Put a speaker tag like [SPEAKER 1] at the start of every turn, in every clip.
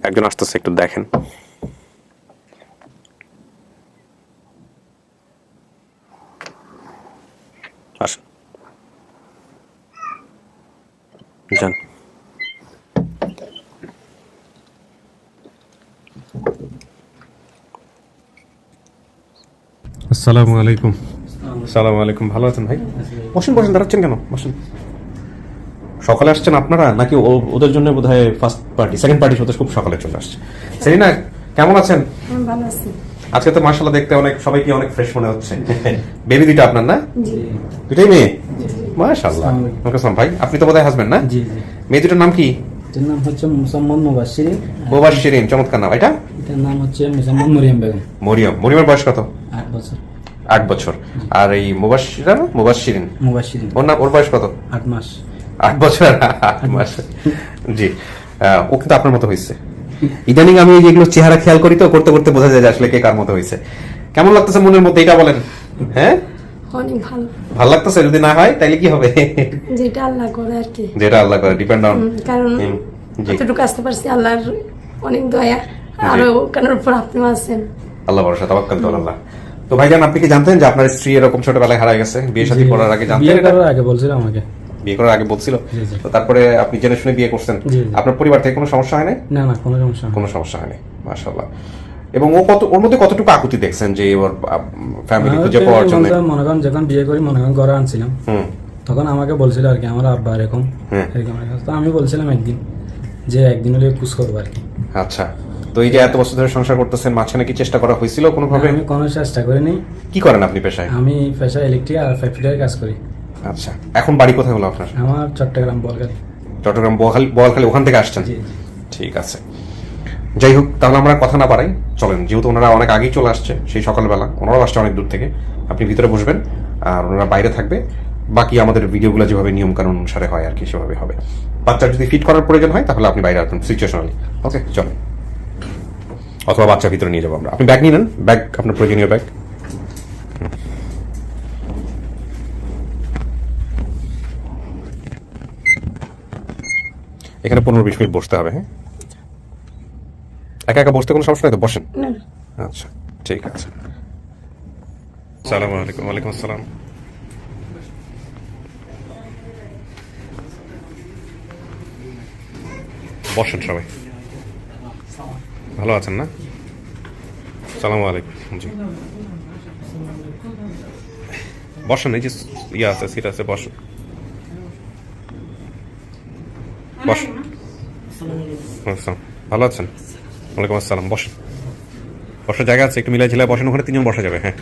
[SPEAKER 1] একজন আসতেছে, একটু দেখেন। আসেন, যান। আসসালামু আলাইকুম। আসসালামু আলাইকুম, ভালো আছেন ভাই? বসেন বসেন, দাঁড়াচ্ছেন কেন? বসেন। সকালে আসছেন আপনারা নাকি ওদের জন্য বোধহয় ফার্স্ট পার্টি, সেকেন্ড পার্টি হতে খুব সকালে চলে আসছে। সেলিনা কেমন আছেন?
[SPEAKER 2] ভালো আছি।
[SPEAKER 1] আজকে তো মাশাআল্লাহ দেখতে অনেক, সবাইকে অনেক ফ্রেশ মনে হচ্ছে। বেবি দুইটা আপনার না?
[SPEAKER 2] জি।
[SPEAKER 1] দুইটাই মেয়ে? মাশাআল্লাহ। ওয়ালাইকুম ভাই, আপনি তো বোধহয় হাজবেন্ড না?
[SPEAKER 3] জি জি।
[SPEAKER 1] মেয়ে দুটোর নাম কি?
[SPEAKER 3] এটার নাম হচ্ছে মুসাম্মদ মুবাশশিরিন।
[SPEAKER 1] মুবাশশিরিন, চমৎকার নাম। এটা?
[SPEAKER 3] এটার নাম হচ্ছে মুসাম্মদ মরিয়ম বেগম।
[SPEAKER 1] মরিয়ম। মরিয়মের বয়স কত?
[SPEAKER 3] 8 বছর।
[SPEAKER 1] 8 বছর। আর এই মুবাশশিরিন
[SPEAKER 3] মুবাশশিরিন
[SPEAKER 1] ওর বয়স কত?
[SPEAKER 3] 8 মাস।
[SPEAKER 1] 8 বছর আর 8 মাস। জি। ও কিন্তু আপনার মতো হয়েছে। ইদানিং আমি যেগুলো চেহারা খেয়াল করি তো, করতে করতে বোঝা যায় যে আসলে কে কার মতো হয়েছে। কেমন লাগতেছে মনের মধ্যে, এটা বলেন। হ্যাঁ,
[SPEAKER 2] অনেক ভালো।
[SPEAKER 1] ভালো লাগতেছে? যদি না হয় তাহলে কি হবে?
[SPEAKER 2] যেটা আল্লাহ করে আর কি।
[SPEAKER 1] যেটা আল্লাহ করে, ডিপেন্ড অন।
[SPEAKER 2] কারণ
[SPEAKER 1] জি,
[SPEAKER 2] এতটুকু আসতে পারছি আল্লাহর অনেক দয়া। আরো কারোর উপর আপনিও আছেন।
[SPEAKER 1] আল্লাহ ভরসা, তাওয়াক্কাল তো আল্লাহ। তো ভাইজান, আপনি কি জানতেন যে আপনার স্ত্রী এরকম ছোটবেলায় হারায় গেছে? বিয়ে শাদী করার আগে জানতেন?
[SPEAKER 3] বিয়ে করার আগে বলছিল আমাকে।
[SPEAKER 1] বিয়ে করার আগে বলছিল? তো তারপরে আপনি জেনে শুনে বিয়ে করছেন? আপনার পরিবার থেকে কোনো সমস্যা হয় নাই?
[SPEAKER 3] না না, কোনো সমস্যা না।
[SPEAKER 1] কোনো সমস্যা হয়নি, মাশাআল্লাহ। এবং ওর মধ্যে কতটুকু আকুতি দেখছেন যে ওর ফ্যামিলি খুঁজে পাওয়ার জন্য?
[SPEAKER 3] মনে করেন যখন বিয়ে করি, মনে করেন ঘরে আনছিলাম, তখন আমাকে বলছিল আর কি আমার আব্বা এরকম। তো আমি বলছিলাম একদিন যে একদিন হলে কুছ করবো আর কি।
[SPEAKER 1] আচ্ছা, তো এই যে এত বছর ধরে সংসার করতেছেন, মাঝখানে কি চেষ্টা করা হয়েছিল কোনোভাবে?
[SPEAKER 3] আমি কোনো চেষ্টা করিনি।
[SPEAKER 1] কি করেন আপনি পেশায়?
[SPEAKER 3] আমি পেশায় ইলেকট্রিক আর ফ্যাক্টরির কাজ করি।
[SPEAKER 1] আচ্ছা, এখন বাড়ি কোথায় হলো আপনার?
[SPEAKER 3] আমার চট্টগ্রাম বোয়ালখালী।
[SPEAKER 1] চট্টগ্রাম বোয়ালখালী, ওখান থেকে আসছেন?
[SPEAKER 3] জি জি।
[SPEAKER 1] ঠিক আছে, যাই হোক, তাহলে আমরা কথা না বাড়াই, চলেন। যেহেতু ওনারা অনেক আগেই চলে আসছে, সেই সকালবেলা ওনারাও আসছে অনেক দূর থেকে, আপনি ভিতরে বসবেন আর ওনারা বাইরে থাকবে। বাকি আমাদের ভিডিওগুলো যেভাবে নিয়ম কানুন অনুসারে হয় আর কি, সেভাবে হবে। বাচ্চার যদি ফিট করার প্রয়োজন হয় তাহলে আপনি বাইরে আসবেন সিচুয়েশনালি। ওকে, চলেন। অথবা বাচ্চা ভিতরে নিয়ে যাবো আমরা। আপনি ব্যাগ নিয়ে নেন, ব্যাগ, আপনার প্রয়োজনীয় ব্যাগ। এখানে 15-20 মিনিট বসতে হবে। হ্যাঁ, একা একা বসতে কোনো সমস্যা নেই তো? বসেন। আচ্ছা, ঠিক আছে। আসসালামু আলাইকুম। ওয়ালাইকুম আসসালাম। বসেন সবাই। ভালো আছেন না? আসসালামু আলাইকুম। জি, বসেন। এই যে ইয়ে আছে, সিট আছে, বসেন। বসেন। ভালো আছেন? ওয়ালাইকুম আসসালাম। বসেন, বসার জায়গা আছে? একটু মিলাই ঝিলাই বসেন, ওখানে 3 জন বসা যাবে। হ্যাঁ,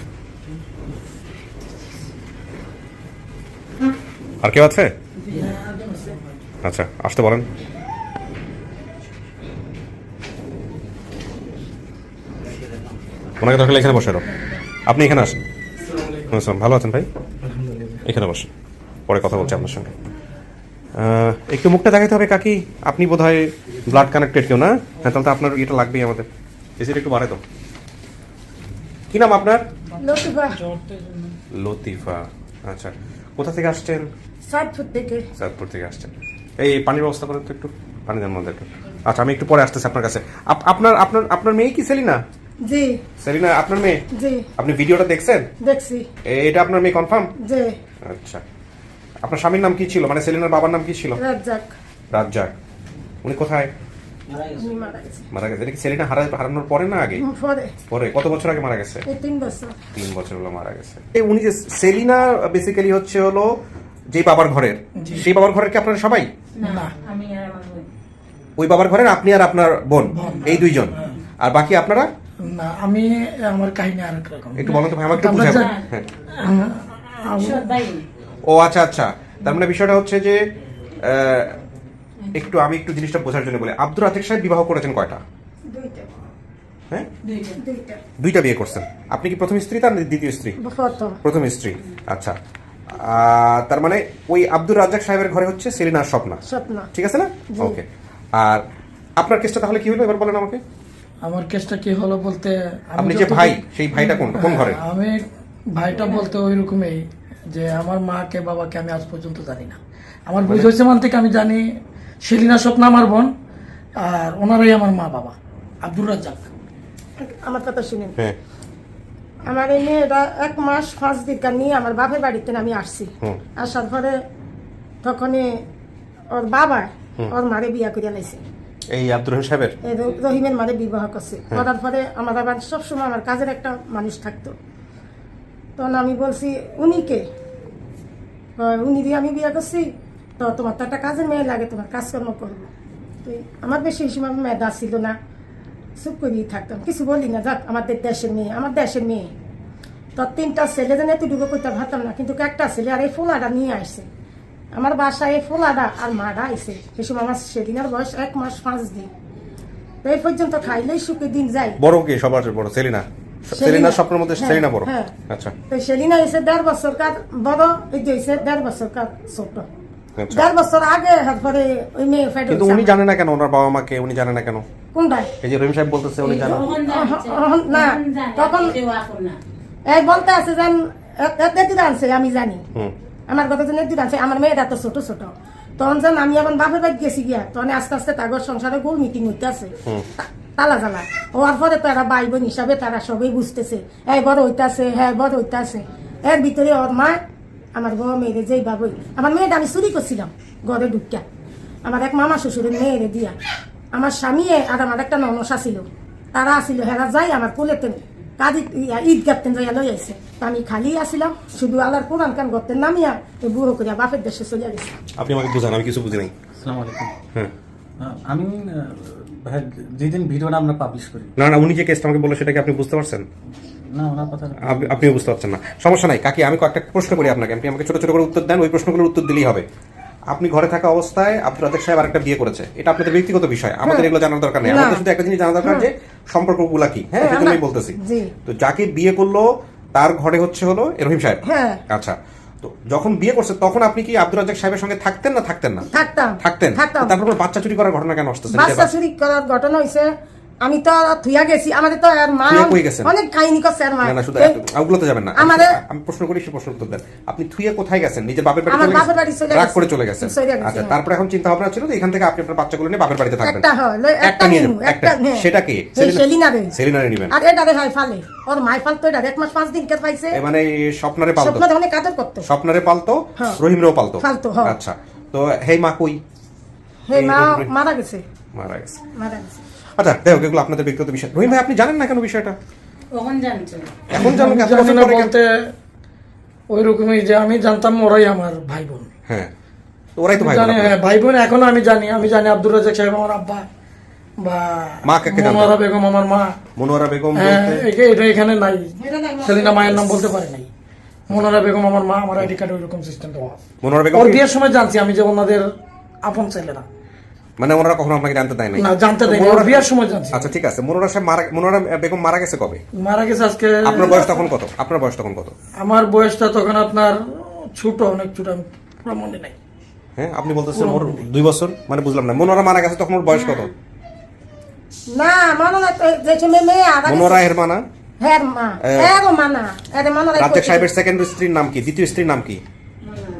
[SPEAKER 1] আর কেউ আছে? আচ্ছা, আসতে বলেন। ওনাকে দরকার এখানে বসে, আপনি এখানে আসেন। ভালো আছেন ভাই? এখানে বসেন, পরে কথা বলছি আপনার সঙ্গে। একটু মুখটা দেখাতে হবে কাকি, আপনি বোধহয় ব্লাড কানেক্টেড কেউ না? হ্যাঁ, তাহলে তো আপনার এটা লাগবেই আমাদের। এসিটা একটু বাড়ে তো। কি নাম আপনার?
[SPEAKER 2] লতিফা।
[SPEAKER 1] লতিফা, আচ্ছা। কোথা থেকে আসছেন?
[SPEAKER 2] সাতপুর থেকে।
[SPEAKER 1] সাতপুর থেকে আসছেন। এই পানির ব্যবস্থা করেন তো, একটু পানি দেন মধ্যে একটু। আচ্ছা, আমি একটু পরে আসতেছি আপনার কাছে। আপনার আপনার আপনার মেয়ে কি সেলিনা?
[SPEAKER 2] জি।
[SPEAKER 1] সেলিনা আপনার মেয়ে?
[SPEAKER 2] জি।
[SPEAKER 1] আপনি ভিডিওটা দেখছেন?
[SPEAKER 2] দেখছি।
[SPEAKER 1] এটা আপনার মেয়ে কনফার্ম?
[SPEAKER 2] জি।
[SPEAKER 1] আচ্ছা, আপনার স্বামীর নাম কি ছিল, মানে সেলিনার বাবার নাম কি ছিল?
[SPEAKER 2] রাজ্জাক।
[SPEAKER 1] রাজ্জাক। উনি কোথায় মারা গেছে? এটা কি সেলিনা হারানোর পরে না আগে? পরে। কত বছর আগে মারা গেছে?
[SPEAKER 2] 3 বছর।
[SPEAKER 1] 3 বছর হলো মারা গেছে। উনি যে সেলিনা বেসিক্যালি হচ্ছে হলো যে বাবার ঘরের, সেই বাবার ঘরের কি আপনারা সবাই?
[SPEAKER 2] না, আমি আর আমার বোন।
[SPEAKER 1] ওই বাবার ঘরের আপনি আর আপনার বোন, এই 2 জন। আর বাকি আপনারা?
[SPEAKER 4] না, আমি আমার কাহিনী আর রকম।
[SPEAKER 1] একটু বলেন তো ভাই, আমাকে একটু বুঝাবেন। হ্যাঁ, ও আচ্ছা আচ্ছা। তার মানে বিষয়টা হচ্ছে যে আমি একটু জিনিসটা বোঝার জন্য বলি। আব্দুর রাজ্জাক সাহেব বিবাহ করেছেন কয়টা?
[SPEAKER 2] 2টা।
[SPEAKER 1] হ্যাঁ,
[SPEAKER 2] 2টা।
[SPEAKER 1] 2টা বিয়ে করছেন। আপনি কি প্রথম স্ত্রী, তার দ্বিতীয় স্ত্রী? প্রথম স্ত্রী। আচ্ছা, তার মানে ওই আব্দুর রাজ্জাক সাহেবের ঘরে হচ্ছে সেলিনার স্বপ্না, ঠিক আছে না? ওকে। আর আপনার কেসটা তাহলে কি হলো এবার বলেন আমাকে।
[SPEAKER 4] আমার কেসটা কি হলো বলতে,
[SPEAKER 1] আপনি যে ভাই, সেই ভাইটা কোন ঘরে?
[SPEAKER 4] আমি ভাইটা বলতে ওই রকমই যে আমার মাকে বাবাকে আমি আজ পর্যন্ত জানি না। আমার বুঝ হয়েছে মান থেকে আমি জানি সেলিনা স্বপ্না আমার বোন, আর ওনারাই আমার মা বাবা। আব্দুর রাজ্জাক।
[SPEAKER 2] আমার কথা শুনেন,
[SPEAKER 1] হ্যাঁ
[SPEAKER 2] আমার এই মেয়েটা 1 মাস 5 দিন নিয়ে আমার বাপের বাড়িতে আমি আসছি। আসার পরে তখনই ওর বাবা ওর মারে বিয়া করে লাইছে।
[SPEAKER 1] এই আব্দুর রহিম সাহেবের
[SPEAKER 2] এই রহিমের মারে বিবাহ করছে। করার পরে আমার আবার সবসময় আমার কাজের একটা মানুষ থাকতো। তখন আমি বলছি উনি কে? উনি দিয়ে আমি বিয়া করছি, তো তোমার তো একটা কাজের মেয়ে লাগে, তোমার কাজকর্ম করবো। তো আমার বেশি এই সময় মেধা ছিল না, চুপ করেই থাকতাম, কিছু বলি না, যাক আমাদের দেশের মেয়ে, আমার দেশের মেয়ে। তো 3টা ছেলে যেন এতটুকু করতে পারতাম না, কিন্তু একটা ছেলে আর এই ফোলাটা নিয়ে আসছে আমার বাসায়। এই ফোলাটা আর মাটা আইসে, সেই সময় আমার সেদিনের বয়স 1 মাস 5 দিন। তো এই পর্যন্ত খাইলেই সুখে দিন যায়।
[SPEAKER 1] বড় কে সবার বড়? সেলিনা? সেলিনার স্বপ্নের মধ্যে
[SPEAKER 2] হ্যাঁ,
[SPEAKER 1] সেলিনা বড়?
[SPEAKER 2] হ্যাঁ।
[SPEAKER 1] আচ্ছা
[SPEAKER 2] তো সেলিনা এসে 1.5 বছর কার বড়, এই যে এসে 1.5 বছর কার ছোট।
[SPEAKER 1] আচ্ছা।
[SPEAKER 2] 1.5 বছর আগে তারপরে ওই মেয়ে ফাইট
[SPEAKER 1] কিন্তু উনি জানে না কেন ওনার বাবা মাকে? উনি জানে না কেন?
[SPEAKER 2] কোনটাই
[SPEAKER 1] এই যে রহিম সাহেব বলতেছে উনি জানে
[SPEAKER 2] না, তখন এই বলতে আছে যেন এত আনছে আমি জানি, আমার কথা যেন এত আনছে, আমার মেয়েটা তো ছোট ছোট। তখন যেন আমি এখন বাপের বাড়ি গেছি গিয়া, তখন আস্তে আস্তে তাগর সংসারে গোল মিটিং হইতে আছে, তালা জ্বালা হওয়ার পরে তারা ভাই বোন হিসাবে তারা সবাই বুঝতেছে, এই বড় হইতাছে, হ্যাঁ বড় হইতাছে। এর ভিতরে ওর মা আমার বড় মেয়েরে যেই বাবুই, আমার মেয়েটা আমি চুরি করছিলাম ঘরে ঢুকিয়া, আমার এক মামা শ্বশুরের মেয়েরে দিয়া। আমার স্বামী আর আমার একটা ননসা ছিল, তারা আসিল, হেরা যাই আমার কোলেতে কাজী ঈদ গাতেন যাইয়া লই আইছে। তা আমি খালি আসিলাম, শুধু আল্লাহর কোরআন কান করতেন নামিয়া এই বুড়ো করিয়া বাপের দেশে চলে গেছে।
[SPEAKER 1] আপনি আমাকে বুঝান, আমি কিছু বুঝি নাই।
[SPEAKER 5] আসসালামু আলাইকুম।
[SPEAKER 1] হ্যাঁ
[SPEAKER 5] আমি ভাই যেদিন ভিডিওটা আমরা পাবলিশ করি,
[SPEAKER 1] না না, উনি যে কেসটা আমাকে বললো সেটা কি আপনি বুঝতে পারছেন?
[SPEAKER 5] না ওনার কথা
[SPEAKER 1] আপনিও বুঝতে পারছেন না, সমস্যা নাই কাকি। আমি কয়েকটা প্রশ্ন করি আপনাকে, আপনি আমাকে ছোট ছোট করে উত্তর দেন, ওই প্রশ্নগুলোর উত্তর দিলেই হবে। আপনি ঘরে থাকা অবস্থায় আব্দুর রাজ্জাক সাহেব আরেকটা বিয়ে করেছে, এটা আপনাদের ব্যক্তিগত বিষয়, আমাদের এগুলো জানার দরকার নেই। আমাদের শুধু একটা জিনিস জানা দরকার যে সম্পর্কগুলা কি। হ্যাঁ, সেজন্যই বলতেছি।
[SPEAKER 2] জি।
[SPEAKER 1] তো যাকে বিয়ে করলো তার ঘরে হচ্ছে হলো রহিম সাহেব।
[SPEAKER 2] হ্যাঁ।
[SPEAKER 1] আচ্ছা, তো যখন বিয়ে করছে তখন আপনি কি আব্দুর রাজ্জাক সাহেবের সঙ্গে থাকতেন না থাকতেন না?
[SPEAKER 2] থাকতাম।
[SPEAKER 1] থাকতেন।
[SPEAKER 2] থাকতাম।
[SPEAKER 1] তারপর বাচ্চা চুরি করার ঘটনা কেন আসতেছে?
[SPEAKER 2] বাচ্চা চুরি করার ঘটনা হয়েছে, আমি তো থুইয়া গেছি, আমাদের তো আর মা
[SPEAKER 1] থুইয়া কই গেছেন?
[SPEAKER 2] অনেক কাহিনী করছে আর মা।
[SPEAKER 1] না না, শুধু ওগুলোতে যাবেন না। আমি প্রশ্ন করি, সে প্রশ্ন উত্তর দেন। আপনি থুইয়া কোথায় গেছেন? নিজের বাপের বাড়ি
[SPEAKER 2] আমার
[SPEAKER 1] চলে
[SPEAKER 2] বাপের বাড়ি
[SPEAKER 1] গেছেন?
[SPEAKER 2] চলে
[SPEAKER 1] রাগ
[SPEAKER 2] গেছি।
[SPEAKER 1] করে চলে গেছেন?
[SPEAKER 2] চলে গেছি,
[SPEAKER 1] আচ্ছা,
[SPEAKER 2] হ্যাঁ।
[SPEAKER 1] তারপর এখন চিন্তা ভাবনা ছিল যে এখান থেকে আপনি আপনার বাচ্চাগুলো নিয়ে বাপের বাড়িতে থাকবেন।
[SPEAKER 2] একটা হয়,
[SPEAKER 1] একটা নিয়ে যাবেন, একটা।
[SPEAKER 2] হ্যাঁ।
[SPEAKER 1] সেটা কি?
[SPEAKER 2] সেলিনারে।
[SPEAKER 1] সেলিনারে নিবেন।
[SPEAKER 2] আর এটা ভাই ফালে ওর মাই ফালতো, এটা 1 মাস 5 দিন কে পাইছে।
[SPEAKER 1] এ মানে স্বপ্নারে পালতো?
[SPEAKER 2] স্বপ্ন অনেক আদর করতো।
[SPEAKER 1] স্বপ্নারে পালতো,
[SPEAKER 2] হ্যাঁ।
[SPEAKER 1] রহিমরেও পালতো।
[SPEAKER 2] পালতো, হ্যাঁ।
[SPEAKER 1] আচ্ছা, তো হেই মা কই?
[SPEAKER 2] হে মা মারা গেছে।
[SPEAKER 1] মারা গেছে।
[SPEAKER 2] মারা গেছে।
[SPEAKER 1] আচ্ছা, দেখো এগুলো আপনাদের ব্যক্তিগত বিষয়। রহিম ভাই, আপনি জানেন না কেন বিষয়টা?
[SPEAKER 6] কখন জানছো?
[SPEAKER 1] এখন জানেন?
[SPEAKER 4] আমি
[SPEAKER 1] এত
[SPEAKER 4] জানি
[SPEAKER 1] বছর
[SPEAKER 4] না
[SPEAKER 1] পরে কেন?
[SPEAKER 4] বলতে ওই রকমই যে আমি জানতাম ওরাই আমার ভাই বোন।
[SPEAKER 1] হ্যাঁ, তো ওরাই তো ভাই
[SPEAKER 4] জানি,
[SPEAKER 1] বোন।
[SPEAKER 4] হ্যাঁ ভাই বোন। এখনো আমি জানি আব্দুর রাজ্জাক সাহেব আমার আব্বা, বা
[SPEAKER 1] মা কাকে জানতেন?
[SPEAKER 4] মনোয়ারা বেগম আমার মা।
[SPEAKER 1] মনোয়ারা বেগম
[SPEAKER 4] হ্যাঁ,
[SPEAKER 1] বলতে
[SPEAKER 4] এটা এখানে নাই, সেলিনা মায়ের নাম বলতে পারে নাই। মনোয়ারা বেগম আমার মা, আমার আইডি কার্ডে ওইরকম সিস্টেম দেওয়া।
[SPEAKER 1] মনোয়ারা বেগম
[SPEAKER 4] ওর
[SPEAKER 1] কি-
[SPEAKER 4] বিয়ের সময় জানছি আমি যে ওনাদের আপন ছেলেরা।
[SPEAKER 1] মানে ওনারা কখনো আপনাকে জানতে দেয় নাই?
[SPEAKER 4] না, জানতে দেয়নি, ওর বিয়ের সময় জানছি।
[SPEAKER 1] আচ্ছা, ঠিক আছে। মনোয়ারা বেগম মারা গেছে কবে?
[SPEAKER 4] মারা গেছে আজকে।
[SPEAKER 1] আপনার বয়স তখন কত? আপনার বয়স তখন কত?
[SPEAKER 4] আমার বয়সটা তখন আপনার ছোট, অনেক ছোট, আমি পুরো মনে নাই।
[SPEAKER 1] হ্যাঁ, আপনি বলতেছেন ওর 2 বছর, মানে বুঝলাম না। মনোয়ারা মারা গেছে তখন ওর বয়স কত?
[SPEAKER 2] না মনে না, যে মেয়ে আদা
[SPEAKER 1] মনোয়ারা এর মানা?
[SPEAKER 2] হ্যাঁ মা, হ্যাঁ গো মানা, আরে মনে
[SPEAKER 1] রাজ্জাক সাহেবের সেকেন্ড স্ত্রীর নাম কি? দ্বিতীয় স্ত্রীর নাম কি?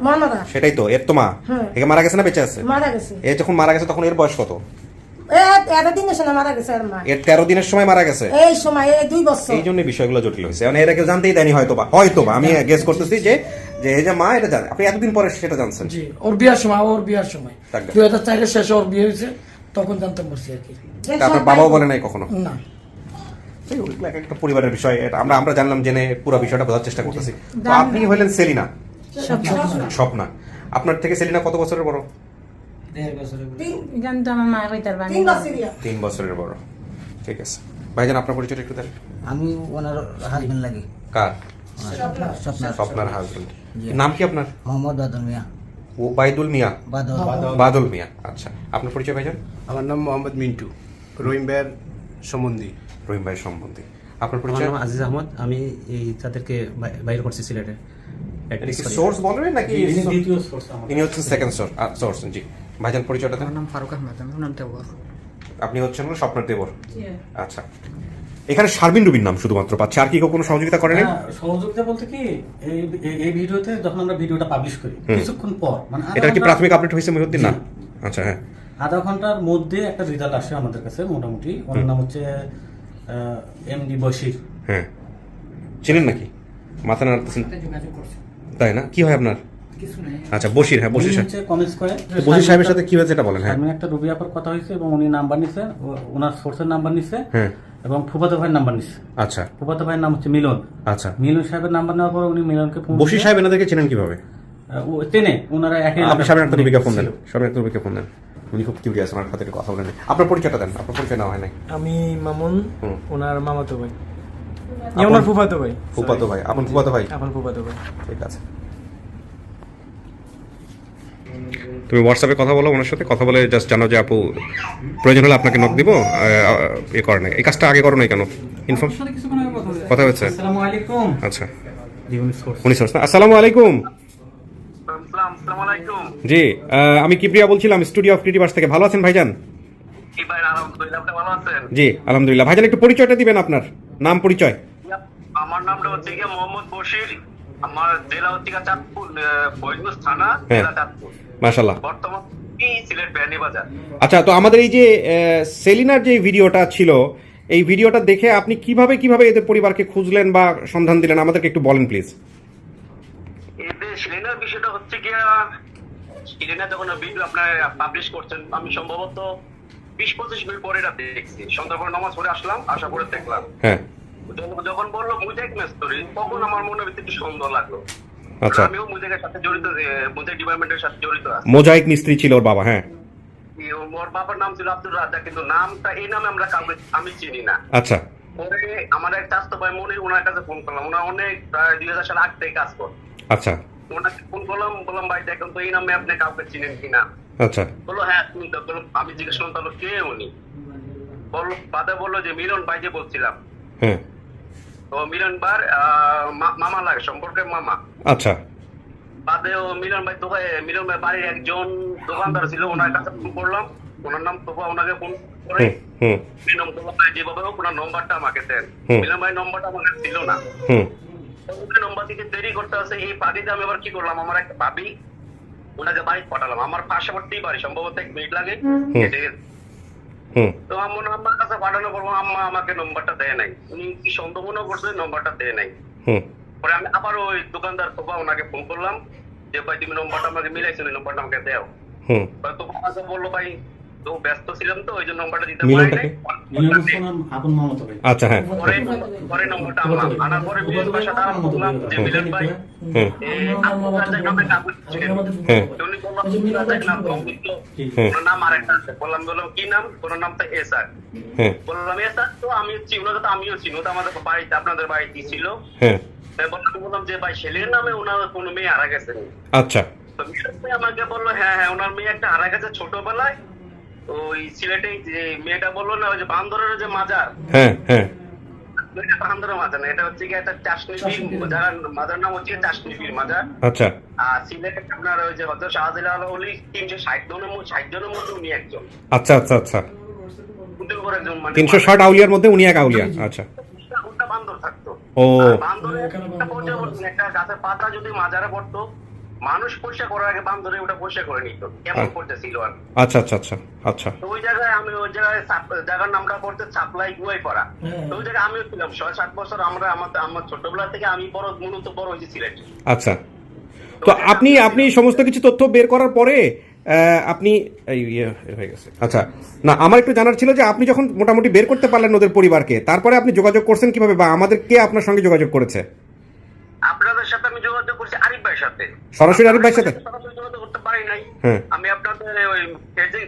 [SPEAKER 2] মনোরা
[SPEAKER 1] সেটাই তো, এর তো মা। একে মারা গেছে না বেঁচে আছে?
[SPEAKER 2] মারা গেছে।
[SPEAKER 1] এ যখন মারা গেছে তখন এর বয়স কত?
[SPEAKER 2] এতদিনের সময় মারা গেছে আর মা,
[SPEAKER 1] এর 13 দিনের সময় মারা গেছে।
[SPEAKER 2] এই সময় এই 2 বছর।
[SPEAKER 1] এই জন্য বিষয়গুলো জটিল হয়েছে। মানে এরা কেউ জানতেই দেয়নি হয়তোবা। আমি গেস করতেছি যে এই যে মা এটা জানে। আপনি এতদিন পরে সেটা জানছেন?
[SPEAKER 4] জি, ওর বিয়ার সময়, ওর বিয়ার সময়
[SPEAKER 1] থাকবে।
[SPEAKER 4] 2004 শেষে ওর বিয়ে হয়েছে, তখন জানতে পারছি আর কি।
[SPEAKER 1] আপনার বাবাও বলে নাই কখনো?
[SPEAKER 4] না,
[SPEAKER 1] এই ওইগুলো এক একটা পরিবারের বিষয়। এটা আমরা জানলাম, জেনে পুরো বিষয়টা বোঝার চেষ্টা করতেছি। তো আপনি হলেন সেলিনা, স্বপ্না। আপনার থেকে সেলিনা কত বছরের বড়?
[SPEAKER 5] 1.5 বছরের
[SPEAKER 6] জানতো আমার মা কইতার বানি
[SPEAKER 2] 3 বছরিয়া।
[SPEAKER 1] 3 বছরের বড়। ঠিক আছে ভাইজান, আপনার পরিচয়টা একটু দেন।
[SPEAKER 7] আমি ওনার হাজবেন্ড লাগি।
[SPEAKER 1] কার?
[SPEAKER 7] স্বপ্নার
[SPEAKER 1] স্বপ্নার হাজবেন্ড। নাম কি আপনার?
[SPEAKER 7] মোহাম্মদ বাদল মিয়া।
[SPEAKER 1] ও বাইদুল মিয়া।
[SPEAKER 7] বাদল।
[SPEAKER 1] বাদল মিয়া, আচ্ছা। আপনার পরিচয় ভাইজান?
[SPEAKER 8] আমার নাম মোহাম্মদ মিন্টু, রহিম ভাইয়ের সম্বন্ধী।
[SPEAKER 1] রহিম ভাই সম্বন্ধী। আপনার
[SPEAKER 5] আমার
[SPEAKER 1] পরিচয়?
[SPEAKER 5] নাম আজিজ আহমদ। আমি এই তাদেরকে বাইরে করছি সিলেটে।
[SPEAKER 1] সোর্স বলবেন নাকি?
[SPEAKER 5] দ্বিতীয় সোর্স আমার।
[SPEAKER 1] ইনি হচ্ছেন সেকেন্ড সোর্স। জি ভাইজান, পরিচয়টা দেন।
[SPEAKER 9] আমার নাম ফারুক আহমেদ, আমি নাম দেবর।
[SPEAKER 1] আপনি হচ্ছেন হলো স্বপ্নের দেবর। আচ্ছা, এখানে শারমিন রুবির নাম শুধুমাত্র পাচ্ছে, আর কি কেউ কোনো সহযোগিতা করেন?
[SPEAKER 5] সহযোগিতা বলতে কি, এই ভিডিওতে যখন আমরা ভিডিওটা পাবলিশ করি কিছুক্ষণ পর, মানে
[SPEAKER 1] এটা কি প্রাথমিক আপডেট হয়েছে মহিউদ্দিন? না, আচ্ছা, হ্যাঁ।
[SPEAKER 5] আধা ঘন্টার মধ্যে একটা রেজাল্ট আসে আমাদের কাছে মোটামুটি। ওনার নাম হচ্ছে এমডি বশির।
[SPEAKER 1] হ্যাঁ, চিনেন নাকি? মাথা নাড়তেছেন, তাই না? কি হয় আপনার? আচ্ছা, বশির। হ্যাঁ, বশির
[SPEAKER 5] উনি
[SPEAKER 1] সাহেব।
[SPEAKER 5] হচ্ছে কমেন্টস করে
[SPEAKER 1] তো বশির সাহেবের সাথে কি হয়েছে এটা বলেন। হ্যাঁ,
[SPEAKER 5] আমি একটা রবি আপার কথা হয়েছে এবং উনি নাম্বার নিছে, ওনার সোর্সের নাম্বার নিছে
[SPEAKER 1] হ্যাঁ,
[SPEAKER 5] এবং ফুফাতো ভাইয়ের নাম্বার নিছে।
[SPEAKER 1] আচ্ছা
[SPEAKER 5] ফুফাতো ভাইয়ের নাম হচ্ছে মিলন।
[SPEAKER 1] আচ্ছা।
[SPEAKER 5] মিলন সাহেবের নাম্বার নেওয়ার পর উনি মিলনকে ফোন
[SPEAKER 1] বশির সাহেব এনাদেরকে চেনেন কিভাবে?
[SPEAKER 5] চেনে, ওনারা একই
[SPEAKER 1] আপনি সামনে একটা রুবিকে ফোন দেন,
[SPEAKER 5] ছিল।
[SPEAKER 1] সামনে একটা রুবিকে ফোন দেন। উনি খুব কিউরিয়াস, আমার সাথে একটু কথা বলেন। আপনার পরিচয়টা দেন, আপনার পরিচয় নেওয়া হয় নাই।
[SPEAKER 9] আমি মামুন,
[SPEAKER 1] হুম।
[SPEAKER 9] ওনার মামাতো ভাই, ওনার ফুফাতো ভাই,
[SPEAKER 1] ফুফাতো ভাই। আপন ফুফাতো ভাই?
[SPEAKER 9] আমার ফুফাতো ভাই।
[SPEAKER 1] ঠিক আছে, তুমি হোয়াটসঅ্যাপে কথা বলো ওনার সাথে, কথা বলে জাস্ট জানো যে আপু প্রয়োজন হলে আপনাকে নক দিব। এ করে নাই, এই কাজটা আগে করো নাই কেন? ইনফর্ম কথা হয়েছে?
[SPEAKER 5] আসসালামু আলাইকুম।
[SPEAKER 1] আচ্ছা,
[SPEAKER 5] জি উনি সোর্স।
[SPEAKER 1] উনি সোর্স না? আসসালামু আলাইকুম। জি, আমি কিপ্রিয়া বলছিলাম, স্টুডিও অফ ক্রিয়েটিভার্স থেকে। ভালো আছেন ভাইজান? জি আলহামদুলিল্লাহ। ভাইজান একটু পরিচয়টা দিবেন, আপনার নাম পরিচয়।
[SPEAKER 10] আমার নামটা হচ্ছে গিয়ে মোহাম্মদ বশির, আমার জেলা হচ্ছে গিয়ে চাঁদপুর, ফরিদগঞ্জ থানা,
[SPEAKER 1] হ্যাঁ।
[SPEAKER 10] জেলা চাঁদপুর,
[SPEAKER 1] মাশাআল্লাহ।
[SPEAKER 10] বর্তমান সিলেট বিয়ানীবাজার।
[SPEAKER 1] আচ্ছা, তো আমাদের এই যে সেলিনার যে ভিডিওটা ছিল, এই ভিডিওটা দেখে আপনি কিভাবে এদের পরিবারকে খুঁজলেন বা সন্ধান দিলেন, আমাদেরকে একটু বলেন প্লিজ।
[SPEAKER 10] এদের শিলিনার বিষয়টা হচ্ছে গিয়া, শিলিনা যখন ভিডিও আপনার পাবলিশ করছেন, আমি সম্ভবত 20-25 মিনিট পরে এটা দেখছি। সন্ধ্যা করে নামাজ পড়ে আসলাম, আসা পরে দেখলাম।
[SPEAKER 1] হ্যাঁ,
[SPEAKER 10] যখন বললো মুজাহিদ মেস্তরি, তখন আমার মনে ভিতরে একটু সন্দেহ লাগলো।
[SPEAKER 1] আচ্ছা।
[SPEAKER 10] আমিও মুজাহিদের সাথে জড়িত, মুজাহিদ ডিপার্টমেন্টের সাথে জড়িত আছি।
[SPEAKER 1] মোজাইক মিস্ত্রি ছিল ওর বাবা। হ্যাঁ,
[SPEAKER 10] ওর বাবার নাম ছিল আব্দুল রাজ্জাক, কিন্তু নামটা এই নামে আমরা কাউকে আমি চিনি না।
[SPEAKER 1] আচ্ছা।
[SPEAKER 10] পরে আমার এক চাস্তো ভাই মনির, ওনার কাছে ফোন করলাম। ওনার অনেক প্রায় 2000 সাল আগ থেকে কাজ করে।
[SPEAKER 1] আচ্ছা।
[SPEAKER 10] ওনাকে ফোন করলাম, বললাম ভাই দেখুন তো এই নামে আপনি কাউকে চিনেন কিনা।
[SPEAKER 1] আচ্ছা।
[SPEAKER 10] বললো হ্যাঁ তুমি তো। আমি জিজ্ঞেস করলাম তাহলে কে উনি? বললো বাদে বললো যে মিলন ভাই যে বলছিলাম।
[SPEAKER 1] হ্যাঁ।
[SPEAKER 10] তো মিলন ভাই মামা লাগে, সম্পর্কের মামা।
[SPEAKER 1] আচ্ছা।
[SPEAKER 10] বাদে ও মিলন ভাই তোফা, মিলন ভাই বাড়ির একজন দোকানদার ছিল, ওনার কাছে ফোন করলাম। ওনার নাম তোফা, ওনাকে ফোন করে মিলন ভাই যেভাবে হোক ওনার নম্বরটা আমাকে দেন। মিলন ভাই নম্বরটা আমাকে ছিল না। নম্বর দিকে দেরি করতে আছে। এই পার্টিতে আমি আবার কি করলাম, আমার একটা ভাবি ওনাকে বাড়ি পাঠালাম। আমার পার্শ্ববর্তী বাড়ি, সম্ভবত 1 মিনিট লাগে। তো আমার কাছে পাঠানো করবো, আম্মা আমাকে নম্বরটা দেয় নাই। উনি কি সন্দেহ মনে করছে, নম্বরটা দেয় নাই। পরে আমি আবার ওই দোকানদার তোফা ওনাকে ফোন করলাম যে ভাই তুমি নম্বরটা আমাকে মিলাইছো, নম্বরটা আমাকে দেও। তোফা আমাকে বললো ভাই তো ব্যস্ত ছিলাম, তো ওই জন্য নম্বরটা দিতে পারি নাই।
[SPEAKER 5] আপন মামাতো ভাই।
[SPEAKER 1] আচ্ছা। হ্যাঁ,
[SPEAKER 10] পরে নম্বরটা আনলাম, আনার পরে মিলন ভাইয়ের সাথে আলাপ করলাম যে মিলন ভাই আব্দুল রাজ্জাক নামে কাগজ ছিলেন। উনি বললাম আব্দুল রাজ্জাক নাম কম, ওনার নাম আরেকটা আছে। বললাম কি নাম? ওনার নামটা এসআর। বললাম এসআর, তো আমি ওনাকে তো আমিও চিনি, তো আমাদের বাড়িতে, আপনাদের বাড়িতে ছিল। বললাম যে ভাই ছেলের নামে ওনার কোনো মেয়ে হারা গেছে।
[SPEAKER 1] আচ্ছা।
[SPEAKER 10] তো মিলন ভাই আমাকে বললো হ্যাঁ হ্যাঁ ওনার মেয়ে একটা হারা গেছে ছোটবেলায়। ওই সিলেটে যে মেয়েটা বললো না, ওই যে বান্দরের যে মাজার।
[SPEAKER 1] হ্যাঁ হ্যাঁ।
[SPEAKER 10] বান্দরের মাজার না, এটা হচ্ছে কি একটা চাষনিবির মাজার, নাম হচ্ছে চাষনিবির মাজার।
[SPEAKER 1] আচ্ছা।
[SPEAKER 10] আর সিলেটে আপনার ওই যে হয়তো শাহজালাল ওলি 360 জনের মধ্যে উনি একজন।
[SPEAKER 1] আচ্ছা আচ্ছা আচ্ছা।
[SPEAKER 10] উদ্যোগ করে একজন, মানে
[SPEAKER 1] 360 আউলিয়ার মধ্যে উনি এক আউলিয়া। আচ্ছা।
[SPEAKER 10] ওটা বান্দর থাকতো।
[SPEAKER 1] ও,
[SPEAKER 10] বান্দরের একটা পর্যায়ে বলছেন, একটা গাছের পাতা যদি মাজারে পড়তো, মানুষ পরিষ্কার করার আগে বান্দরে ওটা পরিষ্কার করে নিত, কেমন করতে ছিল আর।
[SPEAKER 1] আচ্ছা আচ্ছা আচ্ছা আচ্ছা।
[SPEAKER 10] তো ওই জায়গায় আমি ওই জায়গার নামটা পড়তে সাপ্লাই গুয়াই পড়া। তো ওই জায়গায় আমিও ছিলাম 6-7 বছর। আমার ছোটবেলা থেকে আমি মূলত বড় হয়েছি সিলেটে।
[SPEAKER 1] আচ্ছা। তো আপনি সমস্ত কিছু তথ্য বের করার পরে আপনি হয়ে গেছে। আচ্ছা, না আমার একটু জানার ছিল যে আপনি যখন মোটামুটি বের করতে পারলেন ওদের পরিবারকে, তারপরে আপনি যোগাযোগ করছেন কিভাবে, বা আমাদের কে আপনার সঙ্গে যোগাযোগ করেছে?
[SPEAKER 10] আপনাদের সাথে আমি যোগাযোগ করছি আরিফ ভাইয়ের সাথে।
[SPEAKER 1] সরাসরি আরিফ ভাইয়ের সাথে
[SPEAKER 10] সরাসরি যোগাযোগ করতে পারি নাই।
[SPEAKER 1] হ্যাঁ।
[SPEAKER 10] আমি আপনাদের ওই